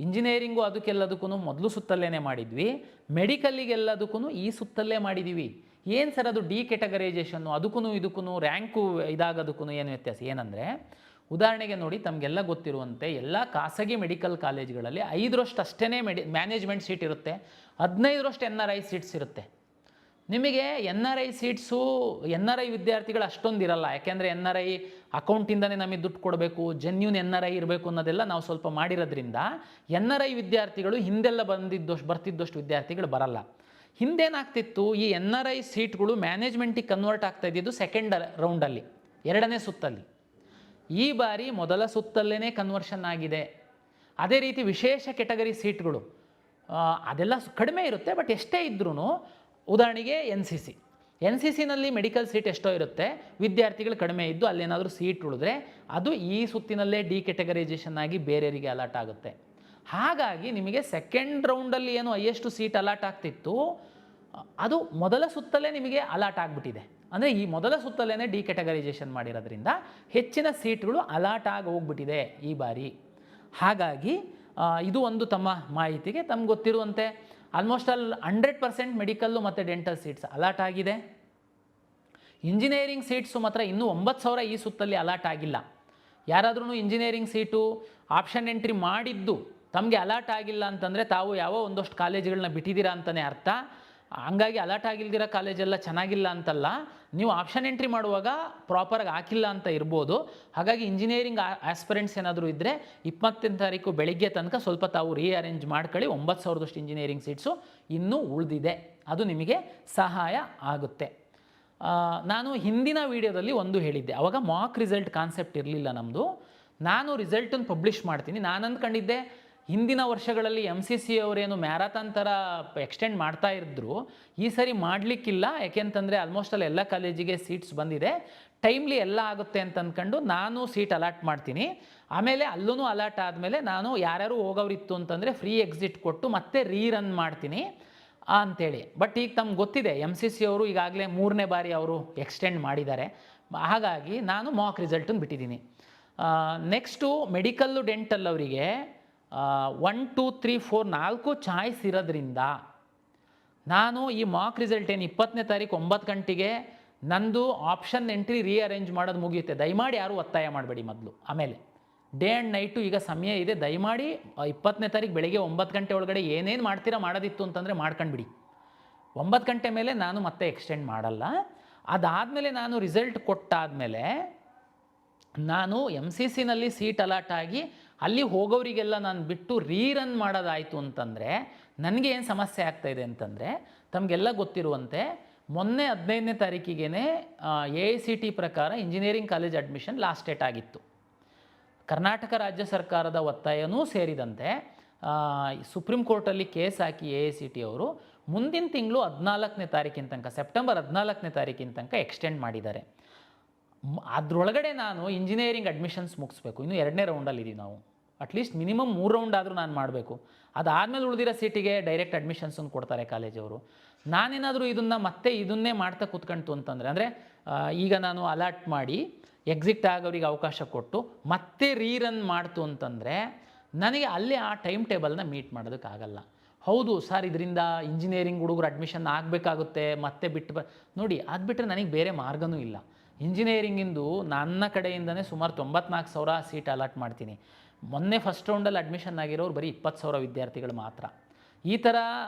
ಇಂಜಿನಿಯರಿಂಗು ಅದಕ್ಕೆಲ್ಲದಕ್ಕೂ ಮೊದಲು ಸುತ್ತಲ್ಲೇ ಮಾಡಿದ್ವಿ, ಮೆಡಿಕಲ್ಲಿಗೆಲ್ಲದಕ್ಕೂ ಈ ಸುತ್ತಲ್ಲೇ ಮಾಡಿದ್ದೀವಿ. ಏನು ಸರ್ ಅದು ಡಿ ಕೆಟಗರೈಸೇಷನ್ನು, ಇದಕ್ಕೂ ರ್ಯಾಂಕು ಇದಾಗೋದಕ್ಕೂ ಏನು ವ್ಯತ್ಯಾಸ ಏನಂದರೆ, ಉದಾಹರಣೆಗೆ ನೋಡಿ, ತಮಗೆಲ್ಲ ಗೊತ್ತಿರುವಂತೆ ಎಲ್ಲ ಖಾಸಗಿ ಮೆಡಿಕಲ್ ಕಾಲೇಜ್ಗಳಲ್ಲಿ 5ರಷ್ಟು ಅಷ್ಟೇ ಮ್ಯಾನೇಜ್ಮೆಂಟ್ ಸೀಟ್ ಇರುತ್ತೆ, 15ರಷ್ಟು NRI ಸೀಟ್ಸ್ ಇರುತ್ತೆ. ನಿಮಗೆ NRI ಸೀಟ್ಸು NRI ವಿದ್ಯಾರ್ಥಿಗಳು ಅಷ್ಟೊಂದು ಇರಲ್ಲ. ಯಾಕೆಂದರೆ NRI ಅಕೌಂಟಿಂದನೇ ನಮಗೆ ದುಡ್ಡು ಕೊಡಬೇಕು, ಜೆನ್ಯೂನ್ NRI ಇರಬೇಕು ಅನ್ನೋದೆಲ್ಲ ನಾವು ಸ್ವಲ್ಪ ಮಾಡಿರೋದ್ರಿಂದ NRI ವಿದ್ಯಾರ್ಥಿಗಳು ಹಿಂದೆಲ್ಲ ಬರ್ತಿದ್ದಷ್ಟು ವಿದ್ಯಾರ್ಥಿಗಳು ಬರಲ್ಲ. ಹಿಂದೇನಾಗ್ತಿತ್ತು, ಈ NRI ಸೀಟ್ಗಳು ಮ್ಯಾನೇಜ್ಮೆಂಟಿಗೆ ಕನ್ವರ್ಟ್ ಆಗ್ತಾ ಇದ್ದಿದ್ದು ಸೆಕೆಂಡ್ ರೌಂಡಲ್ಲಿ, 2ನೇ ಸುತ್ತಲ್ಲಿ. ಈ ಬಾರಿ ಮೊದಲ ಸುತ್ತಲ್ಲೇ ಕನ್ವರ್ಷನ್ ಆಗಿದೆ. ಅದೇ ರೀತಿ ವಿಶೇಷ ಕೆಟಗರಿ ಸೀಟ್ಗಳು ಅದೆಲ್ಲ ಕಡಿಮೆ ಇರುತ್ತೆ, ಬಟ್ ಎಷ್ಟೇ ಇದ್ರೂ ಉದಾಹರಣೆಗೆ ಎನ್ ಸಿ ಸಿನಲ್ಲಿ ಮೆಡಿಕಲ್ ಸೀಟ್ ಎಷ್ಟೋ ಇರುತ್ತೆ, ವಿದ್ಯಾರ್ಥಿಗಳು ಕಡಿಮೆ ಇದ್ದು ಅಲ್ಲೇನಾದರೂ ಸೀಟ್ ಉಳಿದ್ರೆ ಅದು ಈ ಸುತ್ತಿನಲ್ಲೇ ಡಿ ಕೆಟಗರೈಸೇಷನ್ ಆಗಿ ಬೇರೆಯವರಿಗೆ ಅಲಾಟ್ ಆಗುತ್ತೆ. ಹಾಗಾಗಿ ನಿಮಗೆ ಸೆಕೆಂಡ್ ರೌಂಡಲ್ಲಿ ಏನು ಹೈಯೆಸ್ಟ್ ಸೀಟ್ ಅಲಾಟ್ ಆಗ್ತಿತ್ತು ಅದು ಮೊದಲ ಸುತ್ತಲ್ಲೇ ನಿಮಗೆ ಅಲಾಟ್ ಆಗಿಬಿಟ್ಟಿದೆ. ಅಂದರೆ ಈ ಮೊದಲ ಸುತ್ತಲ್ಲೇ ಡಿ ಕೆಟಗರೈಸೇಷನ್ ಮಾಡಿರೋದ್ರಿಂದ ಹೆಚ್ಚಿನ ಸೀಟ್ಗಳು ಅಲಾಟ್ ಆಗಿ ಹೋಗ್ಬಿಟ್ಟಿದೆ ಈ ಬಾರಿ. ಹಾಗಾಗಿ ಇದು ಒಂದು ತಮ್ಮ ಮಾಹಿತಿಗೆ. ತಮ್ಗೆ ಗೊತ್ತಿರುವಂತೆ ಆಲ್ಮೋಸ್ಟ್ 100% ಮೆಡಿಕಲ್ಲು ಮತ್ತು ಡೆಂಟಲ್ ಸೀಟ್ಸ್ ಅಲಾಟ್ ಆಗಿದೆ. ಇಂಜಿನಿಯರಿಂಗ್ ಸೀಟ್ಸು ಮಾತ್ರ ಇನ್ನೂ 9,000 ಈ ಸುತ್ತಲ್ಲಿ ಅಲಾಟ್ ಆಗಿಲ್ಲ. ಯಾರಾದ್ರೂ ಇಂಜಿನಿಯರಿಂಗ್ ಸೀಟು ಆಪ್ಷನ್ ಎಂಟ್ರಿ ಮಾಡಿದ್ದು ತಮಗೆ ಅಲಾಟ್ ಆಗಿಲ್ಲ ಅಂತಂದರೆ ತಾವು ಯಾವ ಒಂದಷ್ಟು ಕಾಲೇಜುಗಳನ್ನ ಬಿಟ್ಟಿದ್ದೀರಾ ಅಂತಲೇ ಅರ್ಥ. ಹಂಗಾಗಿ ಅಲಾಟ್ ಆಗಿಲ್ದಿರೋ ಕಾಲೇಜೆಲ್ಲ ಚೆನ್ನಾಗಿಲ್ಲ ಅಂತಲ್ಲ, ನೀವು ಆಪ್ಷನ್ ಎಂಟ್ರಿ ಮಾಡುವಾಗ ಪ್ರಾಪರಾಗಿ ಹಾಕಿಲ್ಲ ಅಂತ ಇರ್ಬೋದು. ಹಾಗಾಗಿ ಇಂಜಿನಿಯರಿಂಗ್ ಆಸ್ಪಿರೆಂಟ್ಸ್ ಏನಾದರೂ ಇದ್ದರೆ 20ನೇ ತಾರೀಕು ಬೆಳಿಗ್ಗೆ ತನಕ ಸ್ವಲ್ಪ ತಾವು ರೀಅರೇಂಜ್ ಮಾಡ್ಕೊಳ್ಳಿ. 9,000ದಷ್ಟು ಇಂಜಿನಿಯರಿಂಗ್ ಸೀಟ್ಸು ಇನ್ನೂ ಉಳಿದಿದೆ, ಅದು ನಿಮಗೆ ಸಹಾಯ ಆಗುತ್ತೆ. ನಾನು ಹಿಂದಿನ ವೀಡಿಯೋದಲ್ಲಿ ಒಂದು ಹೇಳಿದ್ದೆ, ಆವಾಗ ಮಾಕ್ ರಿಸಲ್ಟ್ ಕಾನ್ಸೆಪ್ಟ್ ಇರಲಿಲ್ಲ ನಮ್ಮದು. ನಾನು ರಿಸಲ್ಟನ್ನು ಪಬ್ಲಿಷ್ ಮಾಡ್ತೀನಿ. ನಾನು ಅಂದ್ಕೊಂಡಿದ್ದೆ ಹಿಂದಿನ ವರ್ಷಗಳಲ್ಲಿ MCC ಅವರೇನು ಮ್ಯಾರಥಾನ್ ಥರ ಎಕ್ಸ್ಟೆಂಡ್ ಮಾಡ್ತಾ ಇದ್ರು, ಈ ಸರಿ ಮಾಡಲಿಕ್ಕಿಲ್ಲ. ಯಾಕೆಂತಂದರೆ ಆಲ್ಮೋಸ್ಟ್ ಎಲ್ಲ ಕಾಲೇಜಿಗೆ ಸೀಟ್ಸ್ ಬಂದಿದೆ, ಟೈಮ್ಲಿ ಎಲ್ಲ ಆಗುತ್ತೆ ಅಂತ ಅಂದ್ಕೊಂಡು ನಾನು ಸೀಟ್ ಅಲಾಟ್ ಮಾಡ್ತೀನಿ. ಆಮೇಲೆ ಅಲ್ಲೂ ಅಲಾಟ್ ಆದಮೇಲೆ ನಾನು ಯಾರ್ಯಾರು ಹೋಗೋರಿತ್ತು ಅಂತಂದರೆ ಫ್ರೀ ಎಕ್ಸಿಟ್ ಕೊಟ್ಟು ಮತ್ತೆ ರೀರನ್ ಮಾಡ್ತೀನಿ ಅಂಥೇಳಿ. ಬಟ್ ಈಗ ತಮ್ಗೆ ಗೊತ್ತಿದೆ MCC ಅವರು ಈಗಾಗಲೇ 3ನೇ ಬಾರಿ ಅವರು ಎಕ್ಸ್ಟೆಂಡ್ ಮಾಡಿದ್ದಾರೆ. ಹಾಗಾಗಿ ನಾನು ಮಾಕ್ ರಿಸಲ್ಟನ್ನು ಬಿಟ್ಟಿದ್ದೀನಿ. ನೆಕ್ಸ್ಟು ಮೆಡಿಕಲ್ಲು ಡೆಂಟಲ್ ಅವರಿಗೆ 1, 2, 3, 4 4 ಚಾಯ್ಸ್ ಇರೋದ್ರಿಂದ ನಾನು ಈ ಮಾಕ್ ರಿಸಲ್ಟ್ ಏನು 20ನೇ ತಾರೀಕು 9 ಗಂಟೆಗೆ ನಂದು ಆಪ್ಷನ್ ಎಂಟ್ರಿ ರೀಅರೇಂಜ್ ಮಾಡೋದು ಮುಗಿಯುತ್ತೆ. ದಯಮಾಡಿ ಯಾರೂ ಒತ್ತಾಯ ಮಾಡಬೇಡಿ ಮೊದಲು. ಆಮೇಲೆ ಡೇ ಆ್ಯಂಡ್ ನೈಟು ಈಗ ಸಮಯ ಇದೆ, ದಯಮಾಡಿ 20ನೇ ತಾರೀಕು ಬೆಳಗ್ಗೆ 9 ಗಂಟೆ ಒಳಗಡೆ ಏನೇನು ಮಾಡ್ತೀರಾ ಮಾಡೋದಿತ್ತು ಅಂತಂದರೆ ಮಾಡ್ಕೊಂಡ್ಬಿಡಿ. 9 ಗಂಟೆ ಮೇಲೆ ನಾನು ಮತ್ತೆ ಎಕ್ಸ್ಟೆಂಡ್ ಮಾಡಲ್ಲ. ಅದಾದಮೇಲೆ ನಾನು ರಿಸಲ್ಟ್ ಕೊಟ್ಟಾದಮೇಲೆ ನಾನು MCCನಲ್ಲಿ ಸೀಟ್ ಅಲಾಟ್ ಆಗಿ ಅಲ್ಲಿ ಹೋಗೋರಿಗೆಲ್ಲ ನಾನು ಬಿಟ್ಟು ರೀರನ್ ಮಾಡೋದಾಯಿತು ಅಂತಂದರೆ ನನಗೆ ಏನು ಸಮಸ್ಯೆ ಆಗ್ತಾಯಿದೆ ಅಂತಂದರೆ, ತಮಗೆಲ್ಲ ಗೊತ್ತಿರುವಂತೆ ಮೊನ್ನೆ 15ನೇ ತಾರೀಕಿಗೆ AICT ಪ್ರಕಾರ engineering college admission last date ಆಗಿತ್ತು. ಕರ್ನಾಟಕ ರಾಜ್ಯ ಸರ್ಕಾರದ ಒತ್ತಾಯನೂ ಸೇರಿದಂತೆ ಸುಪ್ರೀಂ ಕೋರ್ಟಲ್ಲಿ ಕೇಸ್ ಹಾಕಿ AICT ಅವರು ಮುಂದಿನ ತಿಂಗಳು 14ನೇ ತಾರೀಕಿನ ತನಕ, ಸೆಪ್ಟೆಂಬರ್ 14ನೇ ತಾರೀಕಿನ ತನಕ ಎಕ್ಸ್ಟೆಂಡ್ ಮಾಡಿದ್ದಾರೆ. ಅದರೊಳಗಡೆ ನಾನು ಇಂಜಿನಿಯರಿಂಗ್ ಅಡ್ಮಿಷನ್ಸ್ ಮುಗಿಸ್ಬೇಕು. ಇನ್ನು 2ನೇ ರೌಂಡಲ್ಲಿದ್ದೀವಿ ನಾವು. ಅಟ್ಲೀಸ್ಟ್ ಮಿನಿಮಮ್ 3 ರೌಂಡ್ ಆದರೂ ನಾನು ಮಾಡಬೇಕು. ಅದಾದಮೇಲೆ ಉಳಿದಿರೋ ಸೀಟಿಗೆ ಡೈರೆಕ್ಟ್ ಅಡ್ಮಿಷನ್ಸನ್ನು ಕೊಡ್ತಾರೆ ಕಾಲೇಜವರು. ನಾನೇನಾದರೂ ಇದನ್ನೇ ಮಾಡ್ತಾ ಕೂತ್ಕೊಂತು ಅಂತಂದರೆ, ಅಂದರೆ ಈಗ ನಾನು ಅಲಾಟ್ ಮಾಡಿ ಎಕ್ಸಿಟ್ ಆಗೋರಿಗೆ ಅವಕಾಶ ಕೊಟ್ಟು ಮತ್ತೆ ರೀರನ್ ಮಾಡ್ತು ಅಂತಂದರೆ ನನಗೆ ಅಲ್ಲಿ ಆ ಟೈಮ್ ಟೇಬಲ್ನ ಮೀಟ್ ಮಾಡೋದಕ್ಕಾಗಲ್ಲ. ಹೌದು ಸರ್, ಇದರಿಂದ ಇಂಜಿನಿಯರಿಂಗ್ ಹುಡುಗರು ಅಡ್ಮಿಷನ್ ಆಗಬೇಕಾಗುತ್ತೆ, ಮತ್ತೆ ನೋಡಿ, ಅದು ಬಿಟ್ಟರೆ ನನಗೆ ಬೇರೆ ಮಾರ್ಗನೂ ಇಲ್ಲ. ಇಂಜಿನಿಯರಿಂಗಿಂದು ನನ್ನ ಕಡೆಯಿಂದನೇ ಸುಮಾರು 94,000 ಸೀಟ್ ಅಲಾಟ್ ಮಾಡ್ತೀನಿ. ಮೊನ್ನೆ ಫಸ್ಟ್ ರೌಂಡಲ್ಲಿ ಅಡ್ಮಿಷನ್ ಆಗಿರೋರು ಬರೀ 20,000 ವಿದ್ಯಾರ್ಥಿಗಳು ಮಾತ್ರ. ಈ ಥರ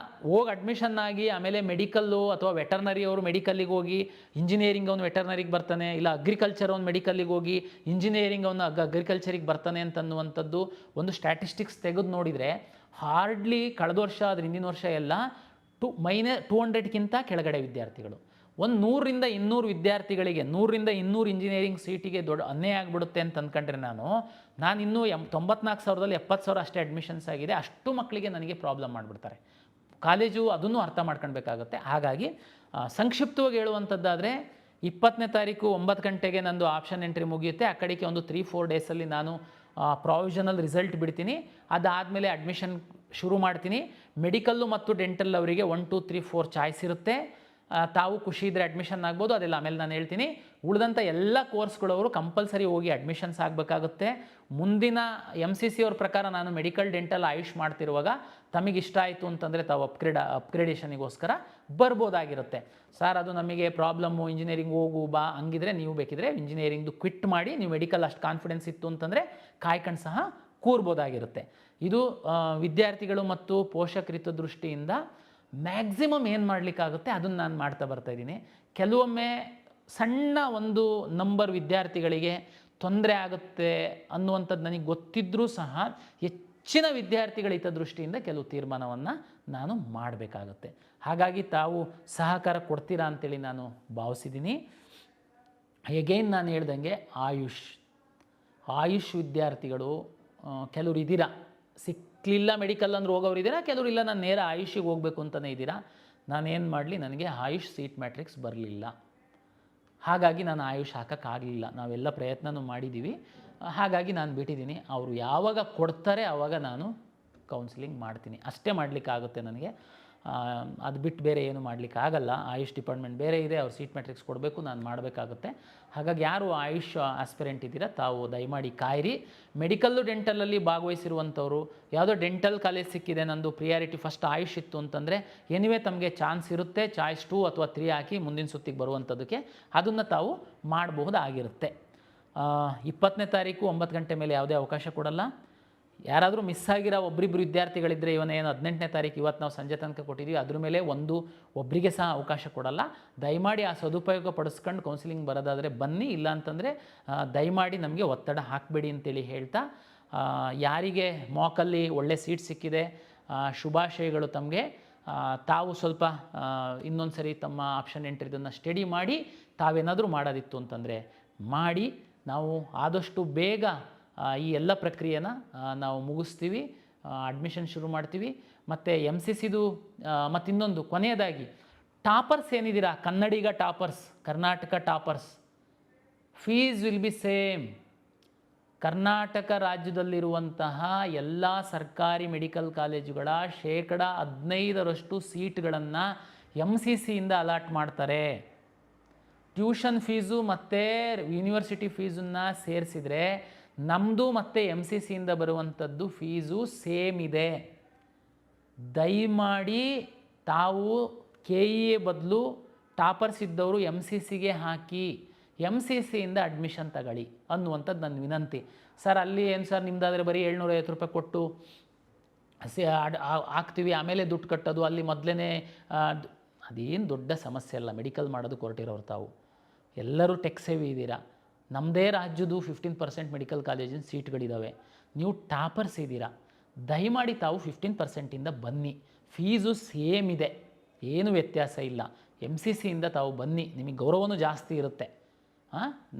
ಹೋಗಿ ಅಡ್ಮಿಷನ್ ಆಗಿ ಆಮೇಲೆ ಮೆಡಿಕಲ್ಲು ಅಥವಾ ವೆಟರ್ನರಿ ಅವರು ಮೆಡಿಕಲ್ಲಿಗೆ ಹೋಗಿ ಇಂಜಿನಿಯರಿಂಗ್ ಅವನು ವೆಟರ್ನರಿಗೆ ಬರ್ತಾನೆ, ಇಲ್ಲ ಅಗ್ರಿಕಲ್ಚರ್ ಅವ್ನು ಮೆಡಿಕಲ್ಲಿಗೆ ಹೋಗಿ ಇಂಜಿನಿಯರಿಂಗ್ ಅವನು ಅಗ್ರಿಕಲ್ಚರಿಗೆ ಬರ್ತಾನೆ ಅಂತನ್ನುವಂಥದ್ದು ಒಂದು ಸ್ಟ್ಯಾಟಿಸ್ಟಿಕ್ಸ್ ತೆಗೆದು ನೋಡಿದರೆ ಹಾರ್ಡ್ಲಿ ಕಳೆದ ವರ್ಷ ಅದ್ರ ಹಿಂದಿನ ವರ್ಷ ಎಲ್ಲ 200ಕ್ಕಿಂತ ಕೆಳಗಡೆ ವಿದ್ಯಾರ್ಥಿಗಳು. ಒಂದು 100ರಿಂದ 200 ವಿದ್ಯಾರ್ಥಿಗಳಿಗೆ 100ರಿಂದ 200 ಇಂಜಿನಿಯರಿಂಗ್ ಸೀಟಿಗೆ ದೊಡ್ಡ ಅನ್ಯಾಯ ಆಗಿಬಿಡುತ್ತೆ ಅಂತ ಅಂದ್ಕೊಂಡ್ರೆ ನಾನು ಇನ್ನೂ 94,000ದಲ್ಲಿ 70,000 ಅಷ್ಟೇ ಅಡ್ಮಿಷನ್ಸ್ ಆಗಿದೆ. ಅಷ್ಟು ಮಕ್ಕಳಿಗೆ ನನಗೆ ಪ್ರಾಬ್ಲಮ್ ಮಾಡಿಬಿಡ್ತಾರೆ ಕಾಲೇಜು. ಅದನ್ನು ಅರ್ಥ ಮಾಡ್ಕೊಳ್ಬೇಕಾಗುತ್ತೆ. ಹಾಗಾಗಿ ಸಂಕ್ಷಿಪ್ತವಾಗಿ ಹೇಳುವಂಥದ್ದಾದರೆ 20ನೇ ತಾರೀಕು 9 ಗಂಟೆಗೆ ನಂದು ಆಪ್ಷನ್ ಎಂಟ್ರಿ ಮುಗಿಯುತ್ತೆ. ಆ ಕಡೆಗೆ ಒಂದು 3-4 ಡೇಸಲ್ಲಿ ನಾನು ಪ್ರಾವಿಷನಲ್ ರಿಸಲ್ಟ್ ಬಿಡ್ತೀನಿ. ಅದಾದಮೇಲೆ ಅಡ್ಮಿಷನ್ ಶುರು ಮಾಡ್ತೀನಿ. ಮೆಡಿಕಲ್ಲು ಮತ್ತು ಡೆಂಟಲ್ ಅವರಿಗೆ 1, 2, 3, 4 ಚಾಯ್ಸ್ ಇರುತ್ತೆ. ತಾವು ಖುಷಿ ಇದ್ದರೆ ಅಡ್ಮಿಷನ್ ಆಗ್ಬೋದು, ಅದೆಲ್ಲ ಆಮೇಲೆ ನಾನು ಹೇಳ್ತೀನಿ. ಉಳಿದಂಥ ಎಲ್ಲ ಕೋರ್ಸ್ಗಳವರು ಕಂಪಲ್ಸರಿ ಹೋಗಿ ಅಡ್ಮಿಷನ್ಸ್ ಆಗಬೇಕಾಗುತ್ತೆ. ಮುಂದಿನ MCC ಅವ್ರ ಪ್ರಕಾರ ನಾನು ಮೆಡಿಕಲ್ ಡೆಂಟಲ್ ಆಯುಷ್ ಮಾಡ್ತಿರುವಾಗ ತಮಗೆ ಇಷ್ಟ ಆಯಿತು ಅಂತಂದರೆ ತಾವು ಅಪ್ಗ್ರೇಡೇಷನಿಗೋಸ್ಕರ ಬರ್ಬೋದಾಗಿರುತ್ತೆ. ಸರ್ ಅದು ನಮಗೆ ಪ್ರಾಬ್ಲಮ್ಮು, ಇಂಜಿನಿಯರಿಂಗ್ ಹೋಗು ಬಾ ಹಂಗಿದ್ರೆ ನೀವು ಬೇಕಿದ್ರೆ ಇಂಜಿನಿಯರಿಂಗ್ದು ಕ್ವಿಟ್ ಮಾಡಿ ನೀವು ಮೆಡಿಕಲ್ ಅಷ್ಟು ಕಾನ್ಫಿಡೆನ್ಸ್ ಇತ್ತು ಅಂತಂದರೆ ಕಾಯ್ಕೊಂಡು ಸಹ ಕೂರ್ಬೋದಾಗಿರುತ್ತೆ. ಇದು ವಿದ್ಯಾರ್ಥಿಗಳು ಮತ್ತು ಪೋಷಕರಿತ ದೃಷ್ಟಿಯಿಂದ ಮ್ಯಾಕ್ಸಿಮಮ್ ಏನು ಮಾಡಲಿಕ್ಕಾಗುತ್ತೆ ಅದನ್ನು ನಾನು ಮಾಡ್ತಾ ಬರ್ತಾಯಿದ್ದೀನಿ. ಕೆಲವೊಮ್ಮೆ ಸಣ್ಣ ಒಂದು ನಂಬರ್ ವಿದ್ಯಾರ್ಥಿಗಳಿಗೆ ತೊಂದರೆ ಆಗುತ್ತೆ ಅನ್ನುವಂಥದ್ದು ನನಗೆ ಗೊತ್ತಿದ್ದರೂ ಸಹ ಹೆಚ್ಚಿನ ವಿದ್ಯಾರ್ಥಿಗಳ ಹಿತದೃಷ್ಟಿಯಿಂದ ಕೆಲವು ತೀರ್ಮಾನವನ್ನು ನಾನು ಮಾಡಬೇಕಾಗುತ್ತೆ. ಹಾಗಾಗಿ ತಾವು ಸಹಕಾರ ಕೊಡ್ತೀರಾ ಅಂತೇಳಿ ನಾನು ಭಾವಿಸಿದ್ದೀನಿ. ಎಗೈನ್ ನಾನು ಹೇಳ್ದಂಗೆ ಆಯುಷ್ ವಿದ್ಯಾರ್ಥಿಗಳು ಕೆಲವರು ಇದ್ದೀರಾ, ಸಿಕ್ಕಲಿಲ್ಲ ಮೆಡಿಕಲ್ ಅಂದ್ರೆ ಹೋಗೋರು ಇದ್ದೀರಾ, ಕೆಲವರು ಇಲ್ಲ ನಾನು ನೇರ ಆಯುಷಿಗೆ ಹೋಗಬೇಕು ಅಂತಲೇ ಇದ್ದೀರಾ. ನಾನೇನು ಮಾಡಲಿ, ನನಗೆ ಆಯುಷ್ ಸೀಟ್ ಮ್ಯಾಟ್ರಿಕ್ಸ್ ಬರಲಿಲ್ಲ, ಹಾಗಾಗಿ ನಾನು ಆಯುಷ್ ಹಾಕೋಕ್ಕಾಗಲಿಲ್ಲ. ನಾವೆಲ್ಲ ಪ್ರಯತ್ನನೂ ಮಾಡಿದ್ದೀವಿ, ಹಾಗಾಗಿ ನಾನು ಬಿಟ್ಟಿದ್ದೀನಿ. ಅವರು ಯಾವಾಗ ಕೊಡ್ತಾರೆ ಆವಾಗ ನಾನು ಕೌನ್ಸಿಲಿಂಗ್ ಮಾಡ್ತೀನಿ, ಅಷ್ಟೇ ಮಾಡಲಿಕ್ಕಾಗುತ್ತೆ ನನಗೆ. ಅದು ಬಿಟ್ಟು ಬೇರೆ ಏನು ಮಾಡಲಿಕ್ಕೆ ಆಗಲ್ಲ. ಆಯುಷ್ ಡಿಪಾರ್ಟ್ಮೆಂಟ್ ಬೇರೆ ಇದೆ, ಅವ್ರು ಸೀಟ್ ಮ್ಯಾಟ್ರಿಕ್ಸ್ ಕೊಡಬೇಕು, ನಾನು ಮಾಡಬೇಕಾಗುತ್ತೆ. ಹಾಗಾಗಿ ಯಾರು ಆಯುಷ್ ಆಸ್ಪಿರೆಂಟ್ ಇದ್ದೀರಾ ತಾವು ದಯಮಾಡಿ ಕಾಯಿರಿ. ಮೆಡಿಕಲ್ಲು ಡೆಂಟಲಲ್ಲಿ ಭಾಗವಹಿಸಿರುವಂಥವ್ರು, ಯಾವುದೋ ಡೆಂಟಲ್ ಕಾಲೇಜ್ ಸಿಕ್ಕಿದೆ, ನಂದು ಪ್ರಿಯಾರಿಟಿ ಫಸ್ಟ್ ಆಯುಷ್ ಇತ್ತು ಅಂತಂದರೆ ಎನಿವೇ ತಮಗೆ ಚಾನ್ಸ್ ಇರುತ್ತೆ, ಚಾಯ್ಸ್ 2 ಅಥವಾ 3 ಹಾಕಿ ಮುಂದಿನ ಸುತ್ತಿಗೆ ಬರುವಂಥದ್ದಕ್ಕೆ ಅದನ್ನು ತಾವು ಮಾಡಬಹುದಾಗಿರುತ್ತೆ. 20ನೇ ತಾರೀಕು 9 ಗಂಟೆ ಮೇಲೆ ಯಾವುದೇ ಅವಕಾಶ ಕೊಡಲ್ಲ. ಯಾರಾದರೂ ಮಿಸ್ ಆಗಿರೋ ಒಬ್ಬರಿಬ್ಬರು ವಿದ್ಯಾರ್ಥಿಗಳಿದ್ದರೆ ಇವನೇನು 18ನೇ ತಾರೀಕು ಇವತ್ತು ನಾವು ಸಂಜೆ ತನಕ ಕೊಟ್ಟಿದ್ದೀವಿ, ಅದ್ರ ಮೇಲೆ ಒಬ್ಬರಿಗೆ ಸಹ ಅವಕಾಶ ಕೊಡಲ್ಲ. ದಯಮಾಡಿ ಆ ಸದುಪಯೋಗ ಪಡಿಸ್ಕೊಂಡು ಕೌನ್ಸಿಲಿಂಗ್ ಬರೋದಾದರೆ ಬನ್ನಿ, ಇಲ್ಲ ಅಂತಂದರೆ ದಯಮಾಡಿ ನಮಗೆ ಒತ್ತಡ ಹಾಕಬೇಡಿ ಅಂತೇಳಿ ಹೇಳ್ತಾ, ಯಾರಿಗೆ ಮಾಕಲ್ಲಿ ಒಳ್ಳೆ ಸೀಟ್ ಸಿಕ್ಕಿದೆ ಶುಭಾಶಯಗಳು ತಮಗೆ. ತಾವು ಸ್ವಲ್ಪ ಇನ್ನೊಂದು ಸರಿ ತಮ್ಮ ಆಪ್ಷನ್ ಎಂಟ್ರಿದನ್ನು ಸ್ಟಡಿ ಮಾಡಿ ತಾವೇನಾದರೂ ಮಾಡೋದಿತ್ತು ಅಂತಂದರೆ ಮಾಡಿ. ನಾವು ಆದಷ್ಟು ಬೇಗ ಈ ಎಲ್ಲ ಪ್ರಕ್ರಿಯೆನ ನಾವು ಮುಗಿಸ್ತೀವಿ, ಅಡ್ಮಿಷನ್ ಶುರು ಮಾಡ್ತೀವಿ. ಮತ್ತು MCCದು ಮತ್ತು ಇನ್ನೊಂದು ಕೊನೆಯದಾಗಿ ಟಾಪರ್ಸ್ ಏನಿದ್ದೀರಾ, Kannadiga toppers, Karnataka toppers, fees will be same. Karnataka ರಾಜ್ಯದಲ್ಲಿರುವಂತಹ ಎಲ್ಲ ಸರ್ಕಾರಿ ಮೆಡಿಕಲ್ ಕಾಲೇಜುಗಳ 15% ಸೀಟ್ಗಳನ್ನು MCCಯಿಂದ ಅಲಾಟ್ ಮಾಡ್ತಾರೆ. ಟ್ಯೂಷನ್ ಫೀಸು ಮತ್ತು ಯೂನಿವರ್ಸಿಟಿ ಫೀಸನ್ನು ಸೇರಿಸಿದರೆ ನಮ್ಮದು ಮತ್ತು MCCಯಿಂದ ಬರುವಂಥದ್ದು ಫೀಸು ಸೇಮ್ ಇದೆ. ದಯಮಾಡಿ ತಾವು KEA ಬದಲು ಟಾಪರ್ಸ್ ಇದ್ದವರು MCCಗೆ ಹಾಕಿ MCCಯಿಂದ ಅಡ್ಮಿಷನ್ ತಗೊಳ್ಳಿ ಅನ್ನುವಂಥದ್ದು ನನ್ನ ವಿನಂತಿ. ಸರ್ ಅಲ್ಲಿ ಏನು ಸರ್ ನಿಮ್ಮದಾದರೆ ಬರೀ 750 ರೂಪಾಯಿ ಕೊಟ್ಟು ಹಾಕ್ತೀವಿ, ಆಮೇಲೆ ದುಡ್ಡು ಕಟ್ಟೋದು, ಅಲ್ಲಿ ಮೊದಲೇ ಅದೇನು ದೊಡ್ಡ ಸಮಸ್ಯೆ ಅಲ್ಲ. ಮೆಡಿಕಲ್ ಮಾಡೋದಕ್ಕೆ ಹೊರಟಿರೋರು ತಾವು ಎಲ್ಲರೂ ಟೆಕ್ ಸೇವಿ ಇದ್ದೀರಾ. ನಮ್ಮದೇ ರಾಜ್ಯದ್ದು 15% ಮೆಡಿಕಲ್ ಕಾಲೇಜಿನ ಸೀಟ್ಗಳಿದ್ದಾವೆ. ನೀವು ಟಾಪರ್ಸ್ ಇದ್ದೀರಾ, ದಯಮಾಡಿ ತಾವು 15%ಇಂದ ಬನ್ನಿ. ಫೀಸು ಸೇಮ್ ಇದೆ, ಏನು ವ್ಯತ್ಯಾಸ ಇಲ್ಲ. MCCಯಿಂದ ತಾವು ಬನ್ನಿ, ನಿಮಗೆ ಗೌರವನೂ ಜಾಸ್ತಿ ಇರುತ್ತೆ.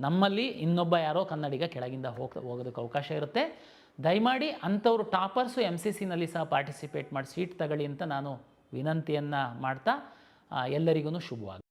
ನಮ್ಮಲ್ಲಿ ಇನ್ನೊಬ್ಬ ಯಾರೋ ಕನ್ನಡಿಗ ಕೆಳಗಿಂದ ಹೋಗೋದಕ್ಕೆ ಅವಕಾಶ ಇರುತ್ತೆ. ದಯಮಾಡಿ ಅಂಥವರು ಟಾಪರ್ಸು MCCನಲ್ಲಿ ಸಹ ಪಾರ್ಟಿಸಿಪೇಟ್ ಮಾಡಿ ಸೀಟ್ ತಗೊಳ್ಳಿ ಅಂತ ನಾನು ವಿನಂತಿಯನ್ನು ಮಾಡ್ತಾ ಎಲ್ಲರಿಗೂ ಶುಭವಾಗಿ.